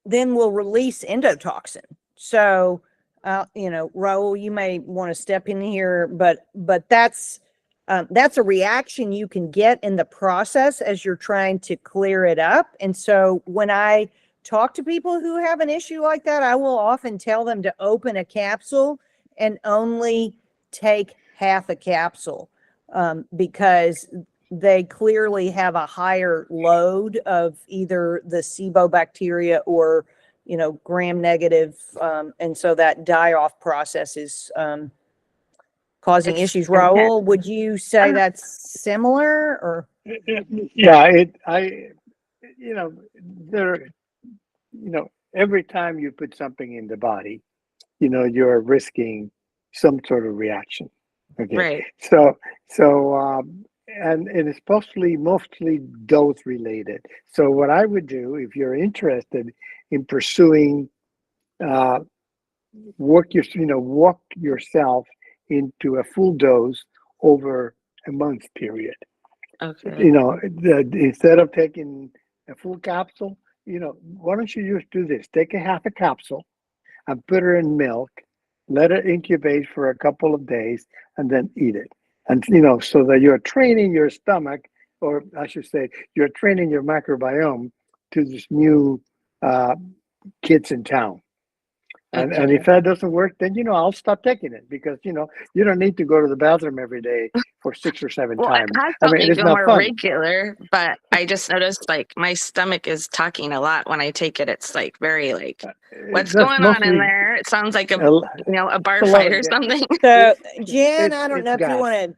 then will release endotoxin. So, Raul, you may want to step in here, but that's a reaction you can get in the process as you're trying to clear it up. And so when I talk to people who have an issue like that, I will often tell them to open a capsule and only take half a capsule because they clearly have a higher load of either the SIBO bacteria or gram-negative, and so that die-off process is causing issues. Raul, would you say that's similar, or? Yeah, every time you put something in the body, you're risking some sort of reaction. Okay. Right. And it is mostly dose related. So what I would do, if you're interested in pursuing, walk yourself into a full dose over a month period. Okay. Instead of taking a full capsule, why don't you just do this? Take a half a capsule and put it in milk, let it incubate for a couple of days, and then eat it. And, so that you're training your stomach, or I should say, you're training your microbiome to this new kids in town. And if that doesn't work, then, I'll stop taking it because, you don't need to go to the bathroom every day for 6 or 7 Well, times. it has I helped mean, me it's feel not more fun. regular, but I just noticed like my stomach is talking a lot when I take it. It's like very like, what's That's going on in mostly there? It sounds like a a bar lot fight of or ga- something. So Jen, I don't it's know if you gas. want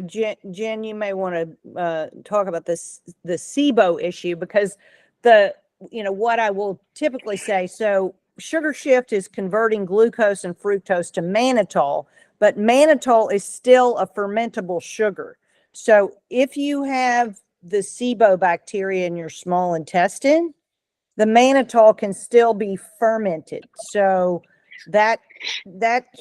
to, Jen, you may want to talk about the SIBO issue because what I will typically say. So sugar shift is converting glucose and fructose to mannitol, but mannitol is still a fermentable sugar. So if you have the SIBO bacteria in your small intestine, the mannitol can still be fermented. So that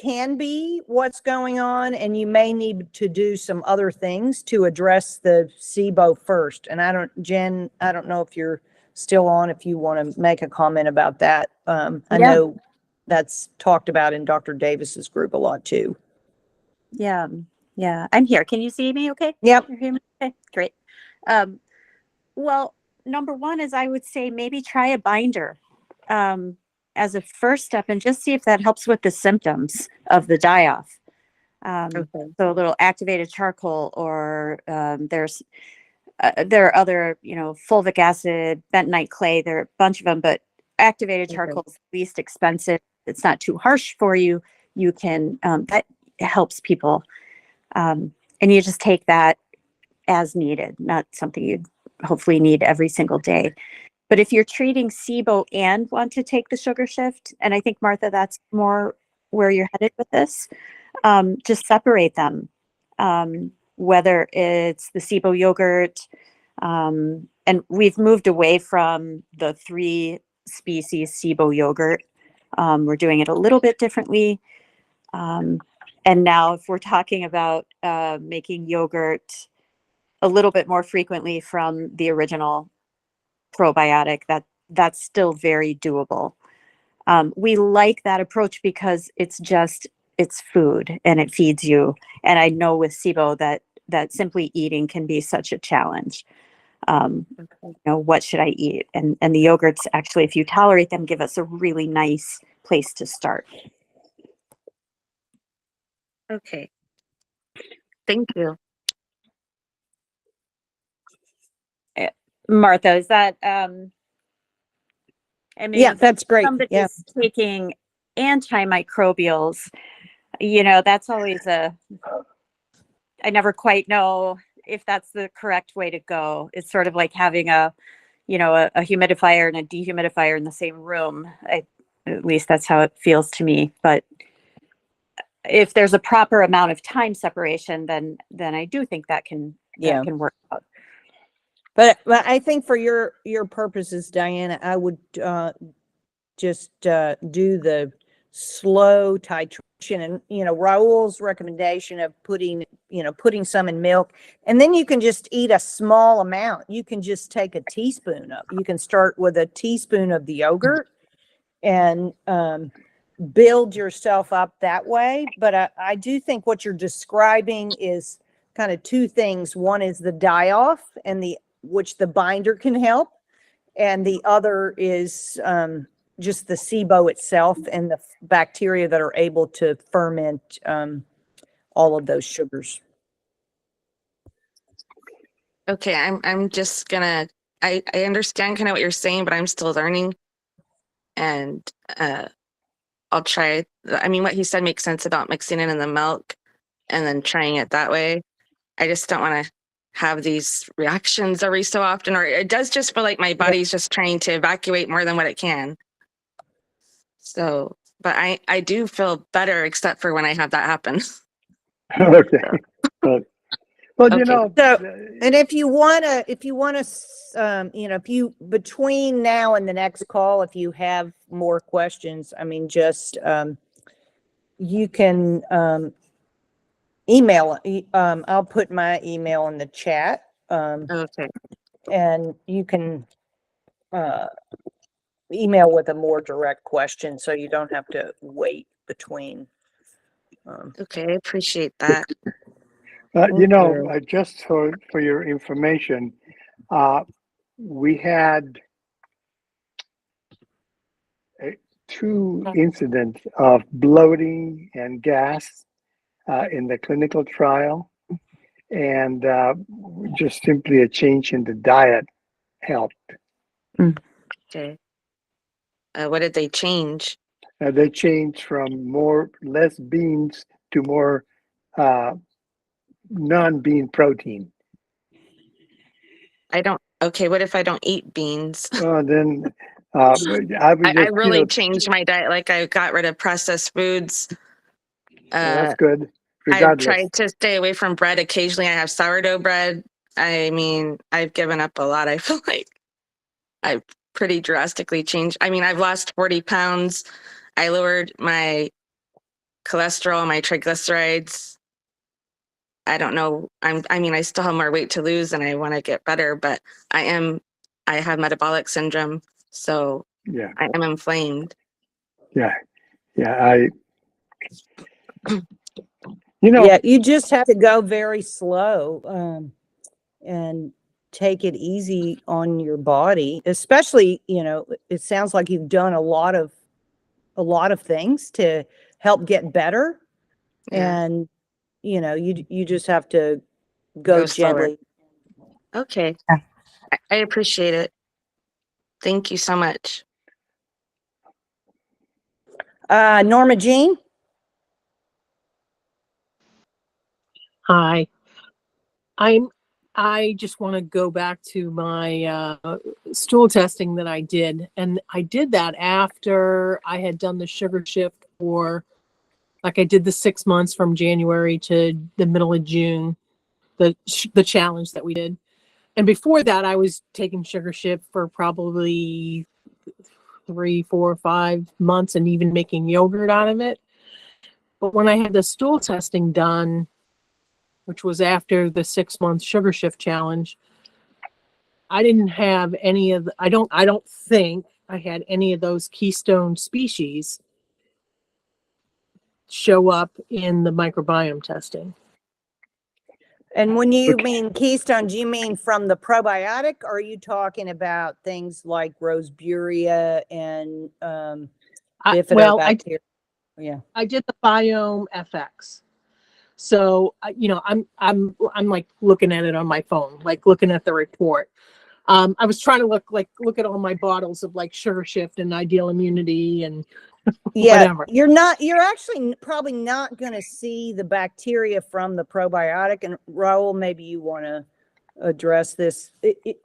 can be what's going on, and you may need to do some other things to address the SIBO first. And Jen, I don't know if you're still on, if you want to make a comment about that. I Yeah. know that's talked about in Dr. Davis's group a lot too. Yeah. Yeah. I'm here. Can you see me okay? Yep. You hear me? Okay, great. Well, number one is I would say maybe try a binder as a first step and just see if that helps with the symptoms of the die-off. Okay. So a little activated charcoal, or there are other, fulvic acid, bentonite clay. There are a bunch of them, but activated charcoal is least expensive. It's not too harsh for you. You can that helps people, and you just take that as needed, not something you'd hopefully need every single day. But if you're treating SIBO and want to take the sugar shift, and I think, Martha, that's more where you're headed with this, just separate them. Whether it's the SIBO yogurt, and we've moved away from the 3 species SIBO yogurt. We're doing it a little bit differently. And now if we're talking about making yogurt a little bit more frequently from the original probiotic, that's still very doable. We like that approach because it's food and it feeds you. And I know with SIBO that simply eating can be such a challenge. What should I eat? And the yogurts, actually, if you tolerate them, give us a really nice place to start. Okay. Thank you. Martha, is that, I mean, Yeah, that's great. somebody's Yeah. taking antimicrobials, that's always I never quite know if that's the correct way to go. It's sort of like having a humidifier and a dehumidifier in the same room. At least that's how it feels to me. But if there's a proper amount of time separation, then I do think that can work out. But I think for your purposes, Diana, I would just do the slow titration, and Raul's recommendation of putting some in milk, and then you can just eat a small amount. You can just take a teaspoon of. You can start with a teaspoon of the yogurt and build yourself up that way. But I do think what you're describing is kind of 2 things. One is the die-off, and which the binder can help, and the other is just the SIBO itself and the bacteria that are able to ferment all of those sugars. Okay, I'm just gonna I understand kind of what you're saying, but I'm still learning. And I'll try. I mean, what he said makes sense about mixing it in the milk and then trying it that way. I just don't want to have these reactions every so often, or it does just feel like my body's just trying to evacuate more than what it can. So, but I do feel better, except for when I have that happen. Okay. But Okay. And if you want to, if you, between now and the next call, if you have more questions, I mean, just, you can, email, I'll put my email in the chat. Okay. And you can, email with a more direct question, so you don't have to wait between. Okay, I appreciate that. Just for your information, we had 2 incidents of bloating and gas in the clinical trial, and just simply a change in the diet helped. Okay. What did they change? They changed from less beans to more non-bean protein. Okay, what if I don't eat beans? Then I would I just, really changed my diet. Like I got rid of processed foods. well, that's good. I've Regardless, tried to stay away from bread. Occasionally I have sourdough bread. I mean, I've given up a lot. I feel like I've pretty drastically changed. I mean, I've lost 40 pounds. I lowered my cholesterol, my triglycerides. I don't know. I mean, I still have more weight to lose and I want to get better, but I have metabolic syndrome. So yeah, I am inflamed. yeah. You know, Yeah, you just have to go very slow, and take it easy on your body, especially, it sounds like you've done a lot of things to help get better. Yeah. And, you just have to go slower. gently. Okay. I appreciate it. Thank you so much. Norma Jean? Hi. I just want to go back to my stool testing that I did. And I did that after I had done the sugar shift I did the 6 months from January to the middle of June, the challenge that we did. And before that, I was taking sugar shift for probably 3, 4, 5 months and even making yogurt out of it. But when I had the stool testing done, which was after the 6 month sugar shift challenge, I didn't have any of I don't think I had any of those keystone species show up in the microbiome testing. And when you mean keystone, do you mean from the probiotic, or are you talking about things like Roseburia and bifidobacteria? I did the Biome FX. So, I'm like looking at it on my phone, like looking at the report. I was trying to look at all my bottles of like sugar shift and ideal immunity and whatever. You're actually probably not going to see the bacteria from the probiotic. And Raul, maybe you want to address this. It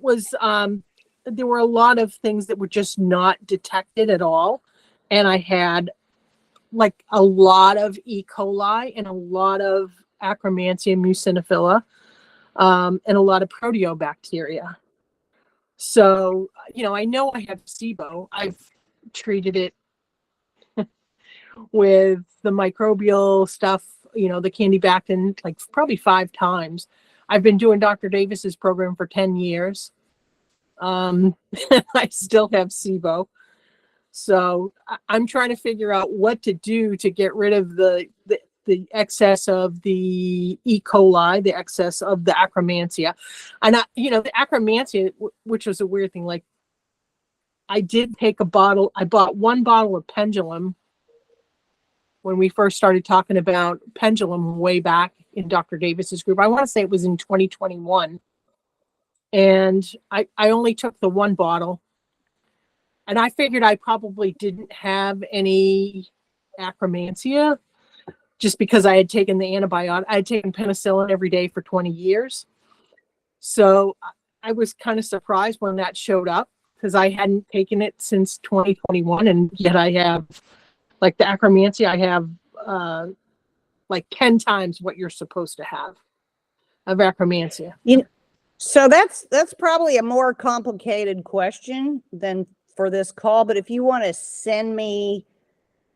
was there were a lot of things that were just not detected at all, and I had like a lot of E. coli and a lot of Akkermansia muciniphila, and a lot of proteobacteria. So, I know I have SIBO. I've treated it with the microbial stuff, the Candibactin, like probably 5 times. I've been doing Dr. Davis's program for 10 years. I still have SIBO. So I'm trying to figure out what to do to get rid of the excess of the E. coli, the excess of the Akkermansia. And the Akkermansia, which was a weird thing, like I did take I bought 1 bottle of Pendulum when we first started talking about Pendulum way back in Dr. Davis's group. I want to say it was in 2021. And I only took the 1 bottle. And I figured I probably didn't have any Akkermansia just because I had taken the antibiotic. I had taken penicillin every day for 20 years. So I was kind of surprised when that showed up because I hadn't taken it since 2021. And yet I have, like the Akkermansia, I have like 10 times what you're supposed to have of Akkermansia. So that's probably a more complicated question than for this call, but if you want to send me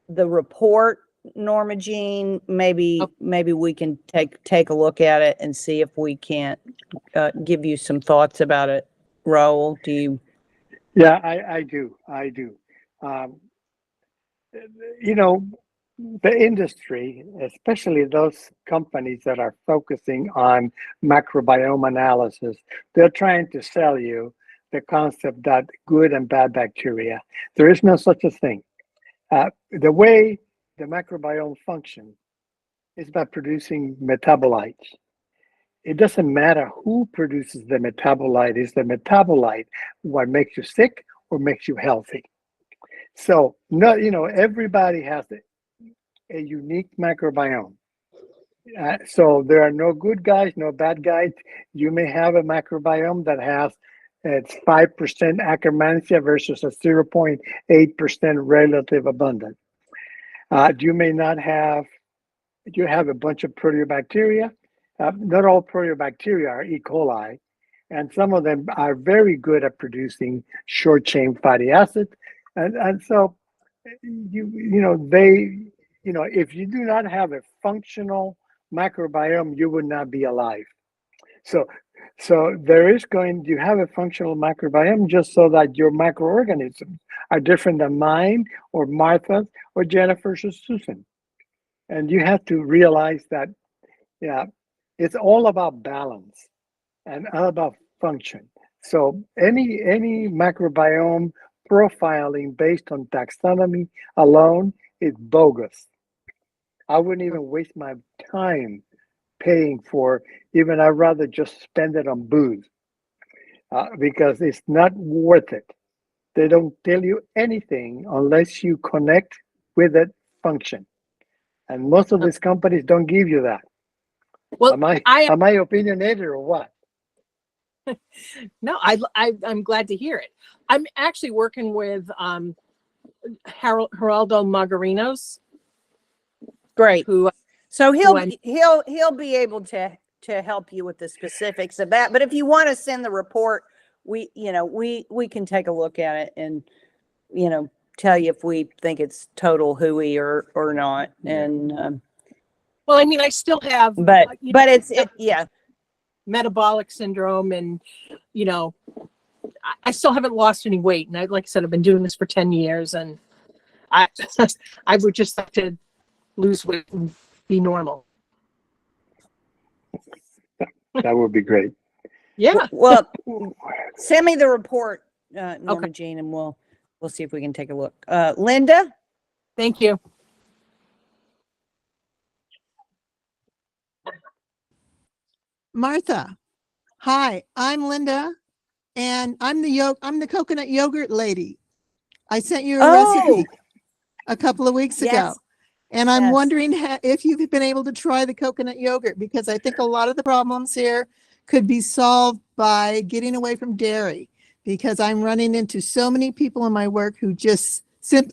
the report, Norma Jean, maybe we can take a look at it and see if we can't give you some thoughts about it. Raul, do you? Yeah, I do. The industry, especially those companies that are focusing on microbiome analysis, they're trying to sell you the concept that good and bad bacteria. There is no such a thing. The way the microbiome functions is by producing metabolites. It doesn't matter who produces the metabolite. Is the metabolite what makes you sick or makes you healthy? So, no, everybody has a unique microbiome. So there are no good guys, no bad guys. You may have a microbiome that has it's 5% Akkermansia versus a 0.8% relative abundance. You may not have, you have a bunch of proteobacteria. Not all proteobacteria are E. coli, and some of them are very good at producing short chain fatty acids. And so if you do not have a functional microbiome, you would not be alive. So you have a functional microbiome just so that your microorganisms are different than mine or Martha's or Jennifer's or Susan. And you have to realize that, it's all about balance and all about function. So any microbiome profiling based on taxonomy alone is bogus. I wouldn't even waste my time paying for, I'd rather just spend it on booze because it's not worth it. They don't tell you anything unless you connect with that function. And most of these companies don't give you that. Well, am I opinionated or what? No, I'm glad to hear it. I'm actually working with Geraldo Margarinos. Great. Who So he'll be able to help you with the specifics of that. But if you want to send the report, we can take a look at it and tell you if we think it's total hooey or not. And well, I mean, I still have, but it's metabolic syndrome, and I still haven't lost any weight. And like I said, I've been doing this for 10 years, and I would just like to lose weight and be normal. That would be great. Yeah. Well, send me the report, Norma Jean, and we'll see if we can take a look. Linda? Thank you. Martha, hi, I'm Linda, and I'm the coconut yogurt lady. I sent you a recipe a couple of weeks ago, and I'm wondering if you've been able to try the coconut yogurt, because I think a lot of the problems here could be solved by getting away from dairy, because I'm running into so many people in my work who just,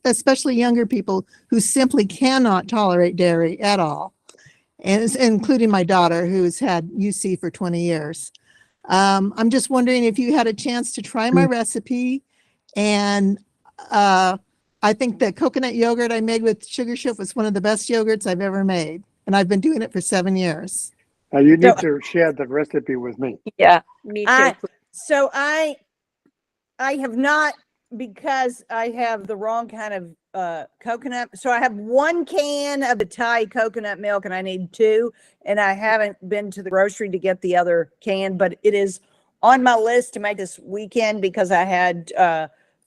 especially younger people, who simply cannot tolerate dairy at all. And including my daughter, who's had UC for 20 years. I'm just wondering if you had a chance to try my recipe. And I think the coconut yogurt I made with Sugar Shift was one of the best yogurts I've ever made. And I've been doing it for 7 years. You need to share the recipe with me. Yeah, me too. So I have not, because I have the wrong kind of coconut. So I have 1 can of the Thai coconut milk and I need 2, and I haven't been to the grocery to get the other can, but it is on my list to make this weekend, because I had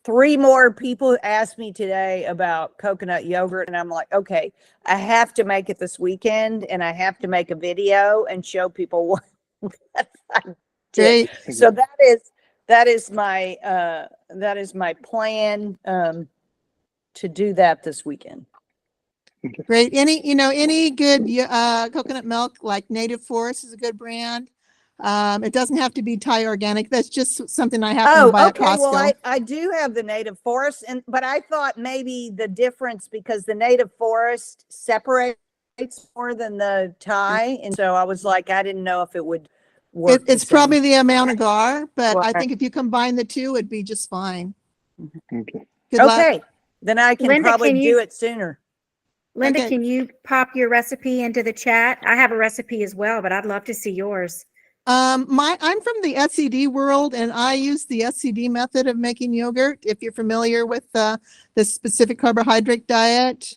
3 more people ask me today about coconut yogurt, and I'm like, okay, I have to make it this weekend, and I have to make a video and show people what I did. So that is my plan to do that this weekend. Great. Any good coconut milk, like Native Forest is a good brand. It doesn't have to be Thai organic. That's just something I happen to buy at Costco. Well, I do have the Native Forest, but I thought maybe the difference, because the Native Forest separates more than the Thai, and so I was like, I didn't know if it would work. It's probably the amount of agar, but I think if you combine the two, it'd be just fine. Okay. Good luck. Then I can Linda, probably do it sooner. Linda, can you pop your recipe into the chat? I have a recipe as well, but I'd love to see yours. I'm from the SCD world, and I use the SCD method of making yogurt. If you're familiar with the specific carbohydrate diet,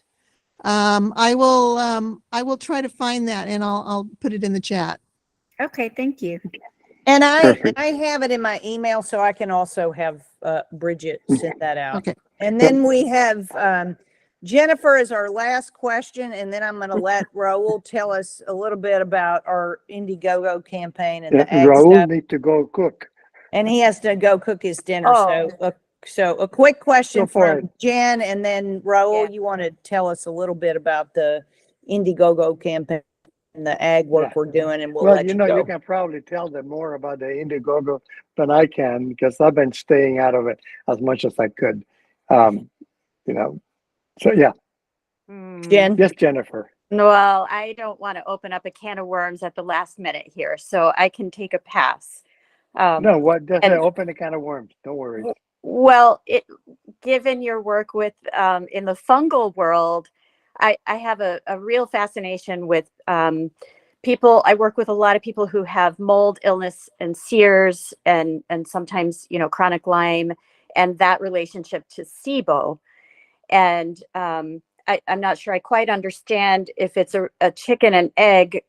I will try to find that, and I'll put it in the chat. Okay, thank you. And I Perfect. have it in my email, so I can also have Bridget send that out. Okay. And then we have Jennifer is our last question, and then I'm going to let Raul tell us a little bit about our Indiegogo campaign and the ag Raul stuff. need to go cook. And he has to go cook his dinner. Oh. So a quick question Go for from Jen, and then Raul, Yeah. you want to tell us a little bit about the Indiegogo campaign and the ag work Yeah. we're doing, and we'll Well, let you you know, go. you can probably tell them more about the Indiegogo than I can because I've been staying out of it as much as I could. You know, so yeah. Jen? Yes, Jennifer. Well, I don't want to open up a can of worms at the last minute here, so I can take a pass. No, what? Just and- open a can of worms. Don't worry. Well, given your work with in the fungal world, I have a real fascination with people. I work with a lot of people who have mold illness and SEERS and sometimes, you know, chronic Lyme and that relationship to SIBO. And I'm not sure I quite understand if it's a chicken and egg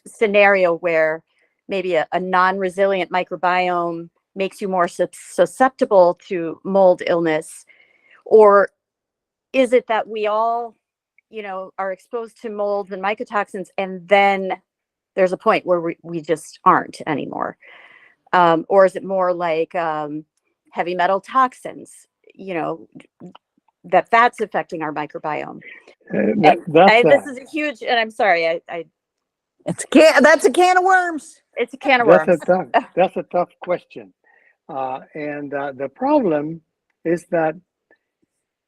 scenario where maybe a non-resilient microbiome makes you more susceptible to mold illness, or is it that we all, you know, are exposed to molds and mycotoxins and then there's a point where we just aren't anymore? Or is it more like heavy metal toxins, you know, that's affecting our microbiome? This is a huge, and I'm sorry, That's a can of worms. It's a can of that's worms. that's a tough question. And the problem is that,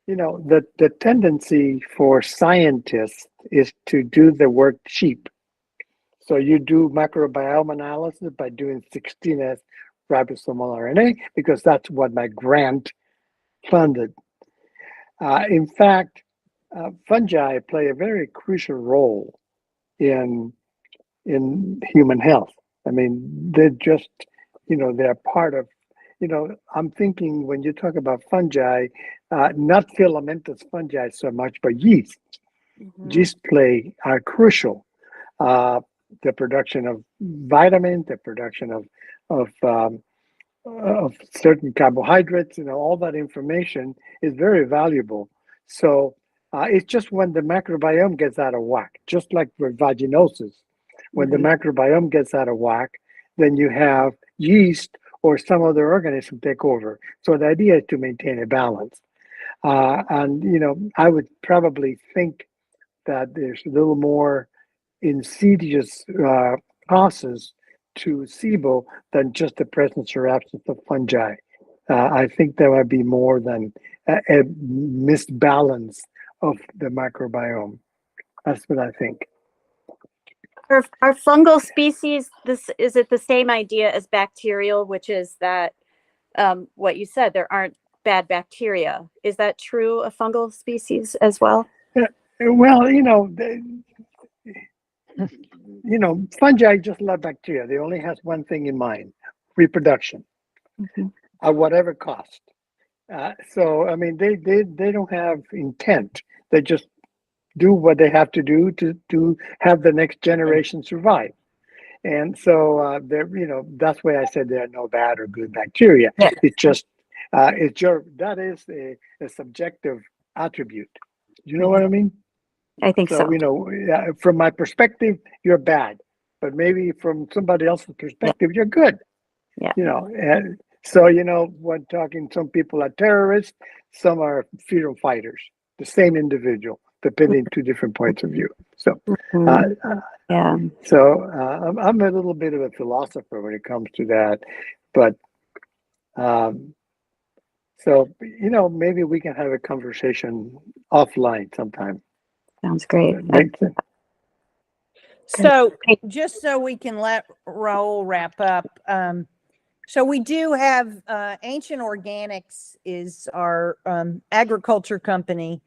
you know, the tendency for scientists is to do the work cheap. So you do microbiome analysis by doing 16S ribosomal RNA because that's what my grant funded. In fact, fungi play a very crucial role in human health. I mean, they're just, you know, they're part of, you know, I'm thinking when you talk about fungi, not filamentous fungi so much, but yeast. Yeast are crucial. The production of vitamins, the production of certain carbohydrates, you know, all that information is very valuable. So it's just when the microbiome gets out of whack, just like with vaginosis, when the microbiome gets out of whack, then you have yeast or some other organism take over. So the idea is to maintain a balance. And, you know, I would probably think that there's a little more insidious causes to SIBO than just the presence or absence of fungi. I think there might be more than a misbalance of the microbiome. That's what I think. Are fungal species, is it the same idea as bacterial, which is that what you said, there aren't bad bacteria? Is that true of fungal species as well? Well, you know, fungi just like bacteria. They only have one thing in mind: reproduction, at whatever cost. So, I mean, they don't have intent. They just do what they have to do to have the next generation survive. And so, you know, that's why I said there are no bad or good bacteria. Yeah. It's just, that is a subjective attribute. You know what I mean? I think so. You know, from my perspective, you're bad, but maybe from somebody else's perspective, you're good. Yeah. You know, and so, you know, when talking, some people are terrorists, some are freedom fighters, the same individual, depending two different points of view. So, Yeah. so I'm a little bit of a philosopher when it comes to that, but so, you know, maybe we can have a conversation offline sometime. Sounds great. Makes sense. So just so we can let Raul wrap up. So we do have Ancient Organics is our agriculture company.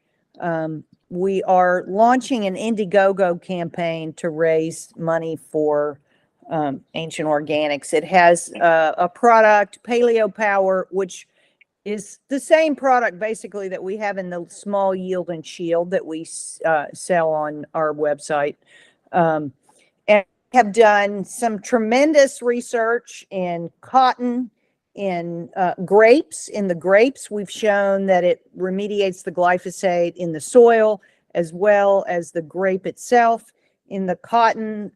We are launching an Indiegogo campaign to raise money for Ancient Organics. It has a product, Paleo Power, which is the same product basically that we have in the small yield and shield that we sell on our website. And have done some tremendous research in cotton, in grapes. In the grapes, we've shown that it remediates the glyphosate in the soil as well as the grape itself. In the cotton,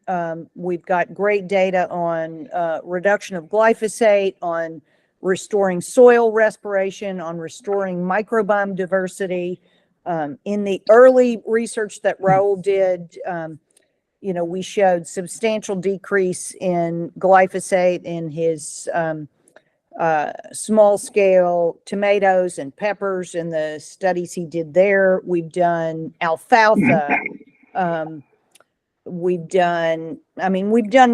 we've got great data on reduction of glyphosate, on restoring soil respiration, on restoring microbiome diversity. In the early research that Raul did, we showed substantial decrease in glyphosate in his small scale tomatoes and peppers in the studies he did there. We've done alfalfa. We've done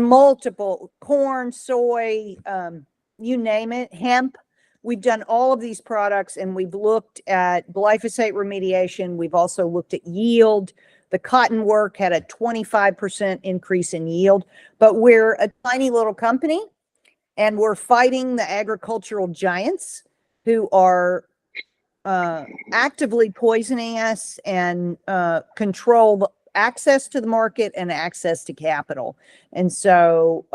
multiple corn, soy, you name it, hemp. We've done all of these products, and we've looked at glyphosate remediation. We've also looked at yield. The cotton work had a 25% increase in yield, but we're a tiny little company, and we're fighting the agricultural giants who are actively poisoning us and control access to the market and access to capital. And so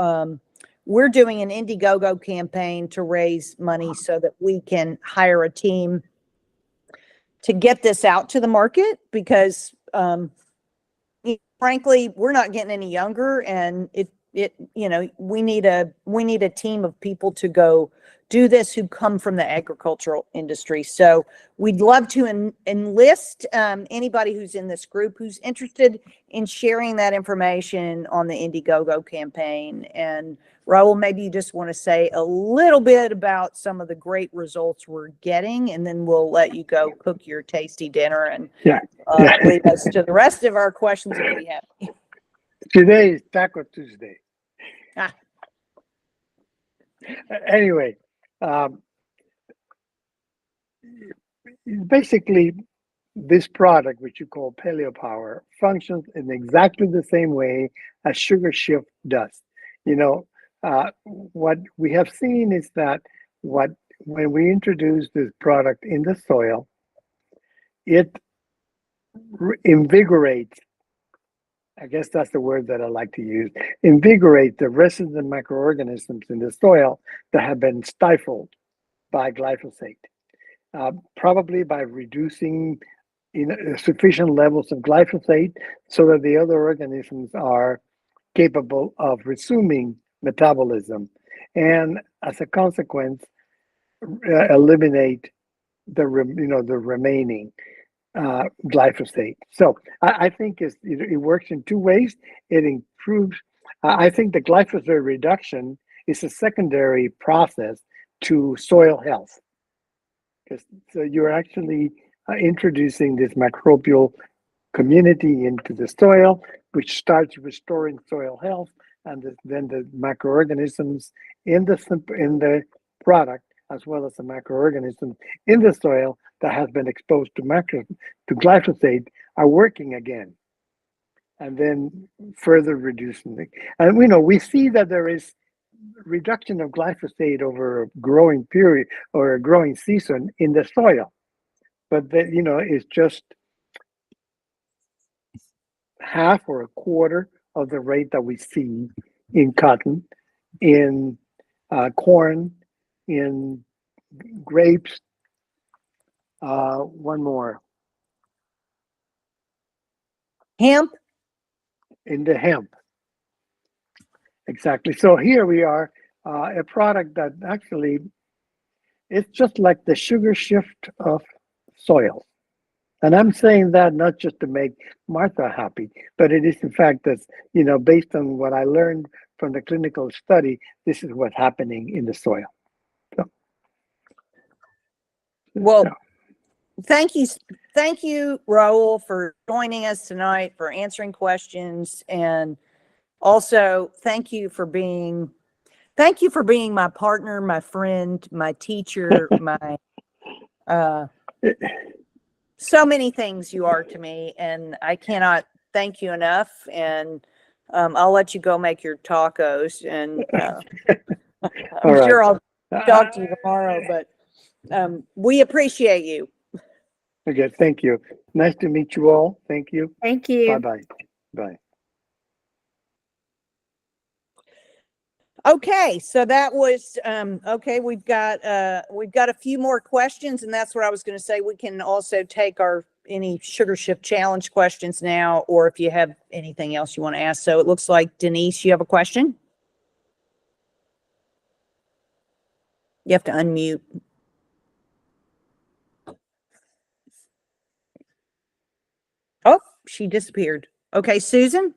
we're doing an Indiegogo campaign to raise money so that we can hire a team to get this out to the market, because frankly, we're not getting any younger, and we need a team of people to go do this who come from the agricultural industry. So we'd love to enlist anybody who's in this group who's interested in sharing that information on the Indiegogo campaign. And Raul, maybe you just want to say a little bit about some of the great results we're getting, and then we'll let you go cook your tasty dinner and leave us to the rest of our questions if we have. Today is Taco Tuesday. Anyway, basically, this product, which you call Paleo Power, functions in exactly the same way as Sugar Shift does. What we have seen is that when we introduce this product in the soil, it invigorates, I guess that's the word that I like to use, invigorate the resident microorganisms in the soil that have been stifled by glyphosate, probably by reducing sufficient levels of glyphosate so that the other organisms are capable of resuming metabolism, and as a consequence, eliminate the remaining glyphosate. So I think it works in two ways. It improves. I think the glyphosate reduction is a secondary process to soil health, so you're actually introducing this microbial community into the soil, which starts restoring soil health, and then the microorganisms in the product, as well as the microorganisms in the soil that has been exposed to glyphosate, are working again, and then further reducing it. And we see that there is reduction of glyphosate over a growing period or a growing season in the soil, but that it's just half or a quarter of the rate that we see in cotton, in corn, in grapes. One more. Hemp. In the hemp. Exactly. So here we are, a product that actually, it's just like the Sugar Shift of soil. And I'm saying that not just to make Martha happy, but it is in fact that, based on what I learned from the clinical study, this is what's happening in the soil. So, well, thank you, Raul, for joining us tonight, for answering questions, and also thank you for being my partner, my friend, my teacher, my so many things you are to me, and I cannot thank you enough. And I'll let you go make your tacos, and I'm sure I'll talk to you tomorrow, but we appreciate you. Okay, thank you. Nice to meet you all. Thank you. Thank you. Bye-bye. Bye. Okay, so that was okay. We've got a few more questions, and that's what I was going to say. We can also take any Sugar Shift Challenge questions now, or if you have anything else you want to ask. So it looks like Denise, you have a question. You have to unmute. Oh, she disappeared. Okay, Susan.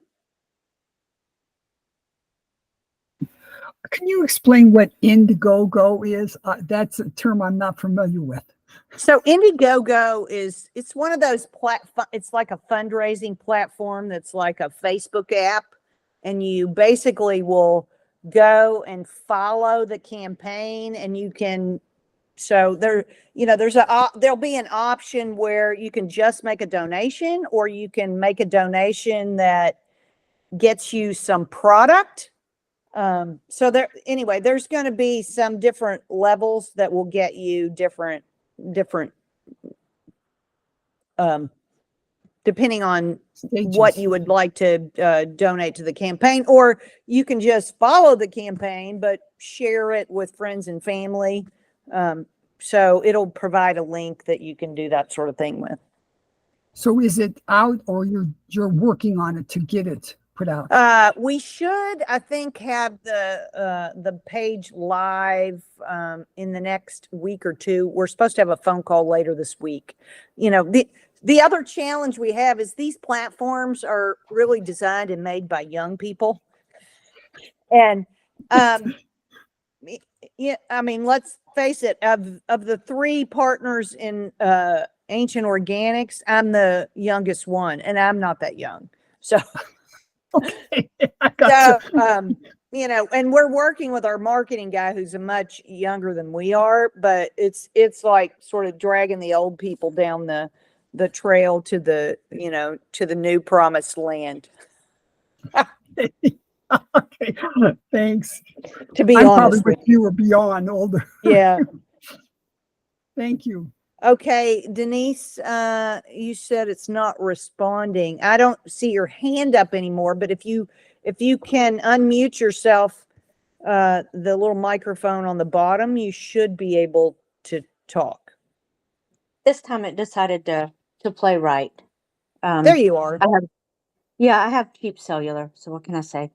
Can you explain what Indiegogo is? That's a term I'm not familiar with. So Indiegogo it's one of those it's like a fundraising platform that's like a Facebook app, and you basically will go and follow the campaign, and you can, so there'll be an option where you can just make a donation, or you can make a donation that gets you some product. So there's going to be some different levels that will get you different depending on what Stages. you would like to donate to the campaign, or you can just follow the campaign but share it with friends and family. So it'll provide a link that you can do that sort of thing with. So is it out, or you're working on it to get it put out? We should, I think, have the page live in the next week or two. We're supposed to have a phone call later this week. The other challenge we have is these platforms are really designed and made by young people. And yeah, I mean, let's face it, of the three partners in Ancient Organics, I'm the youngest one, and I'm not that young. So Okay, I gotcha. So, and we're working with our marketing guy who's a much younger than we are, but it's like sort of dragging the old people down the trail to the new promised land. Okay, thanks. To be I'm honest probably with with you or beyond older. Yeah. Thank you. Okay, Denise, you said it's not responding. I don't see your hand up anymore, but if you can unmute yourself, the little microphone on the bottom, you should be able to talk. This time it decided to play right. There you are. I have cheap cellular, so what can I say?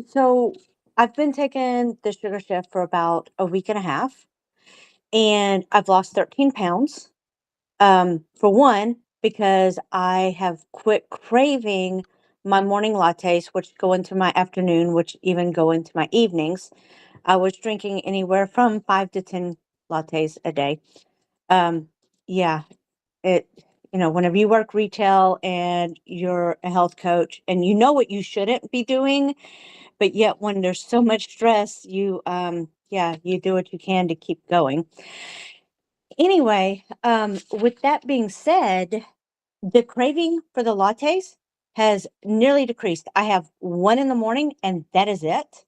So I've been taking the Sugar Shift for about a week and a half, and I've lost 13 pounds. For one, because I have quit craving my morning lattes, which go into my afternoon, which even go into my evenings. I was drinking anywhere from 5 to 10 lattes a day. Yeah, whenever you work retail and you're a health coach and you know what you shouldn't be doing, but yet when there's so much stress, you do what you can to keep going. Anyway, with that being said, the craving for the lattes has nearly decreased. I have one in the morning and that is it.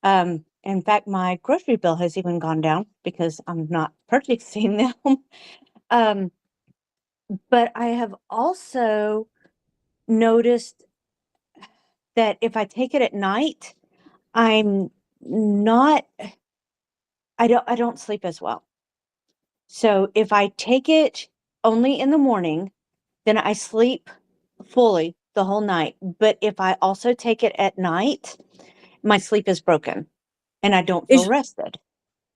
In fact, my grocery bill has even gone down because I'm not purchasing them. But I have also noticed that if I take it at night, I'm not I don't sleep as well. So if I take it only in the morning, then I sleep fully the whole night. But if I also take it at night, my sleep is broken and I don't feel rested.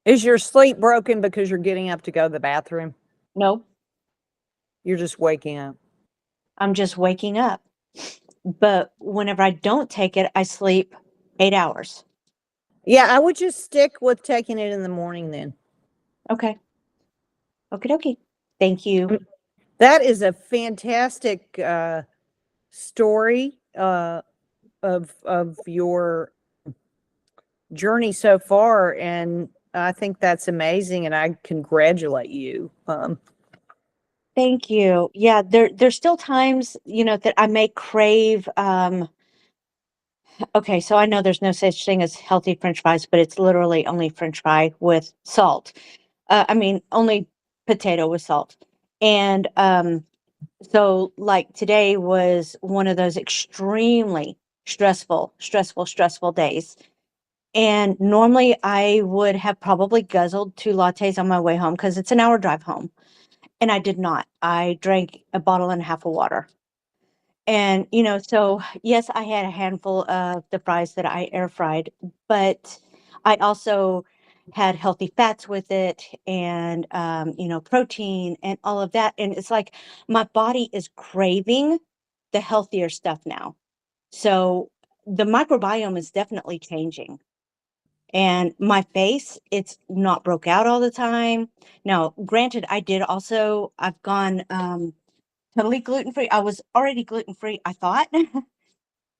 Is your sleep broken because you're getting up to go to the bathroom? No, You're just waking up. I'm just waking up. But whenever I don't take it, I sleep 8 hours. Yeah, I would just stick with taking it in the morning then. Okay. Okie dokie. Thank you. That is a fantastic story of your journey so far, and I think that's amazing, and I congratulate you. Thank you. Yeah, there's still times, that I may crave. Okay, so I know there's no such thing as healthy French fries, but it's literally only French fry with salt. Only potato with salt. And so like today was one of those extremely stressful days. And normally I would have probably guzzled 2 lattes on my way home because it's an hour drive home. And I did not. I drank a bottle and a half of water. And, so yes, I had a handful of the fries that I air fried, but I also had healthy fats with it and, protein and all of that. And it's like my body is craving the healthier stuff now. So the microbiome is definitely changing. And my face, it's not broke out all the time. Now, granted, I've gone totally gluten free. I was already gluten free, I thought,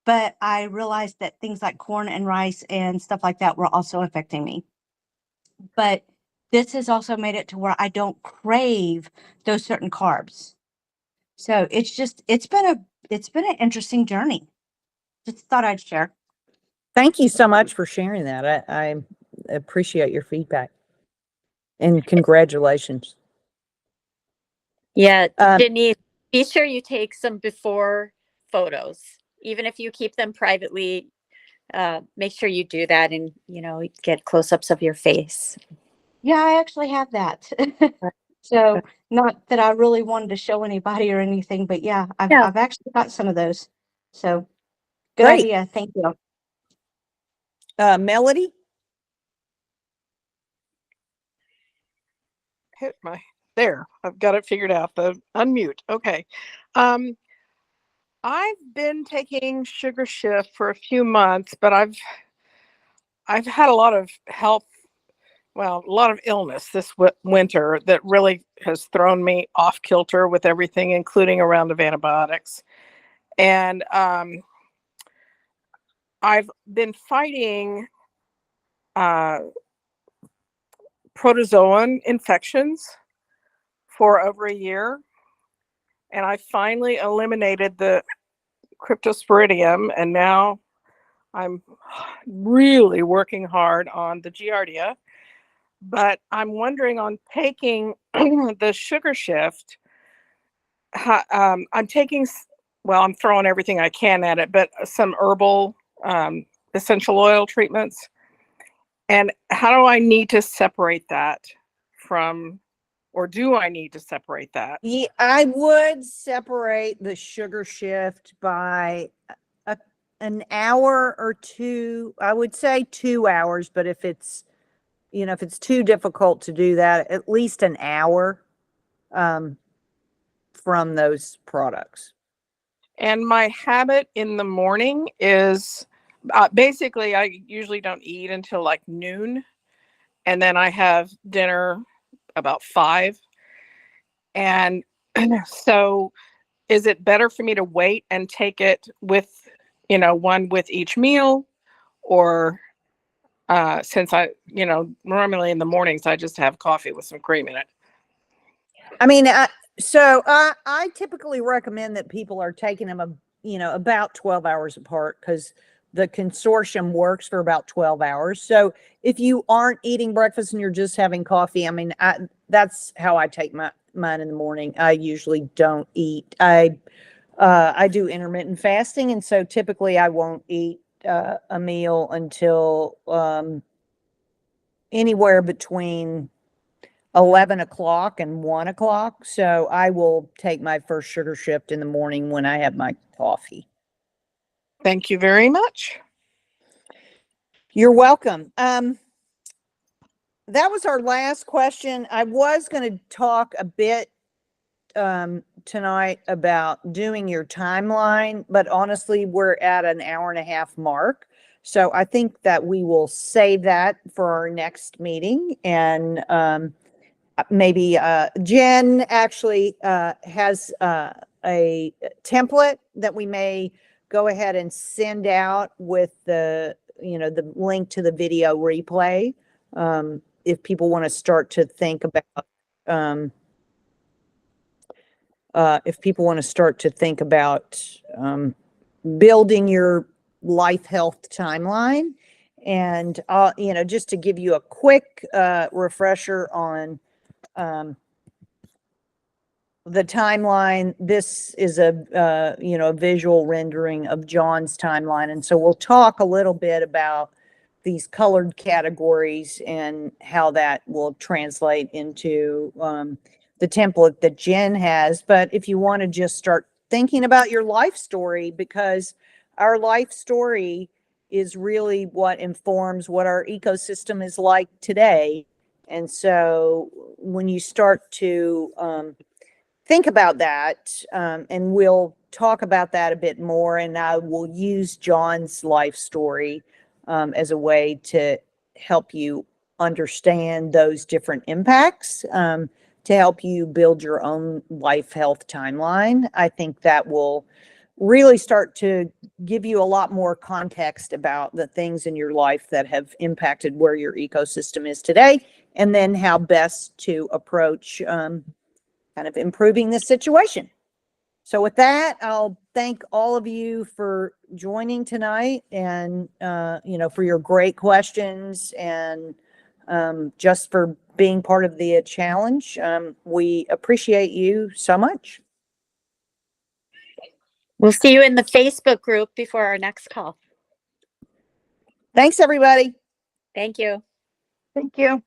but I realized that things like corn and rice and stuff like that were also affecting me. But this has also made it to where I don't crave those certain carbs. So it's been an interesting journey. Just thought I'd share. Thank you so much for sharing that. I appreciate your feedback and congratulations. Yeah, Denise, be sure you take some before photos. Even if you keep them privately, make sure you do that and, get close-ups of your face. Yeah, I actually have that. So not that I really wanted to show anybody or anything, but yeah, I've actually got some of those. So good Great. idea. Thank you. Melody? Hit there. I've got it figured out. The unmute. Okay. I've been taking Sugar Shift for a few months, but I've had a lot of a lot of illness this winter that really has thrown me off kilter with everything, including a round of antibiotics. And I've been fighting protozoan infections for over a year. And I finally eliminated the cryptosporidium, and now I'm really working hard on the Giardia. But I'm wondering, on taking the Sugar Shift, I'm throwing everything I can at it, but some herbal essential oil treatments. And how do I need to separate that from, or do I need to separate that? Yeah, I would separate the Sugar Shift by an hour or two. I would say 2 hours, but if it's too difficult to do that, at least an hour from those products. And my habit in the morning is basically I usually don't eat until like noon. And then I have dinner about 5. And so is it better for me to wait and take it with, one with each meal? Or since normally in the mornings, I just have coffee with some cream in it. I mean, I typically recommend that people are taking them, about 12 hours apart because the consortium works for about 12 hours. So if you aren't eating breakfast and you're just having coffee, I mean, that's how I take mine in the morning. I usually don't eat. I do intermittent fasting, and so typically I won't eat a meal until anywhere between 11 o'clock and 1 o'clock. So I will take my first Sugar Shift in the morning when I have my coffee. Thank you very much. You're welcome. That was our last question. I was going to talk a bit tonight about doing your timeline, but honestly, we're at an hour and a half mark. So I think that we will save that for our next meeting. And maybe Jen actually has a template that we may go ahead and send out with the link to the video replay. If people want to start to think about building your life health timeline. And just to give you a quick refresher on the timeline. This is a a visual rendering of John's timeline, and so we'll talk a little bit about these colored categories and how that will translate into the template that Jen has. But if you want to just start thinking about your life story, because our life story is really what informs what our ecosystem is like today. And so when you start to think about that, and we'll talk about that a bit more, and I will use John's life story as a way to help you understand those different impacts, to help you build your own life health timeline. I think that will really start to give you a lot more context about the things in your life that have impacted where your ecosystem is today, and then how best to approach kind of improving this situation. So with that, I'll thank all of you for joining tonight, and for your great questions, and just for being part of the challenge. We appreciate you so much. We'll see you in the Facebook group before our next call. Thanks, everybody. Thank you. Thank you.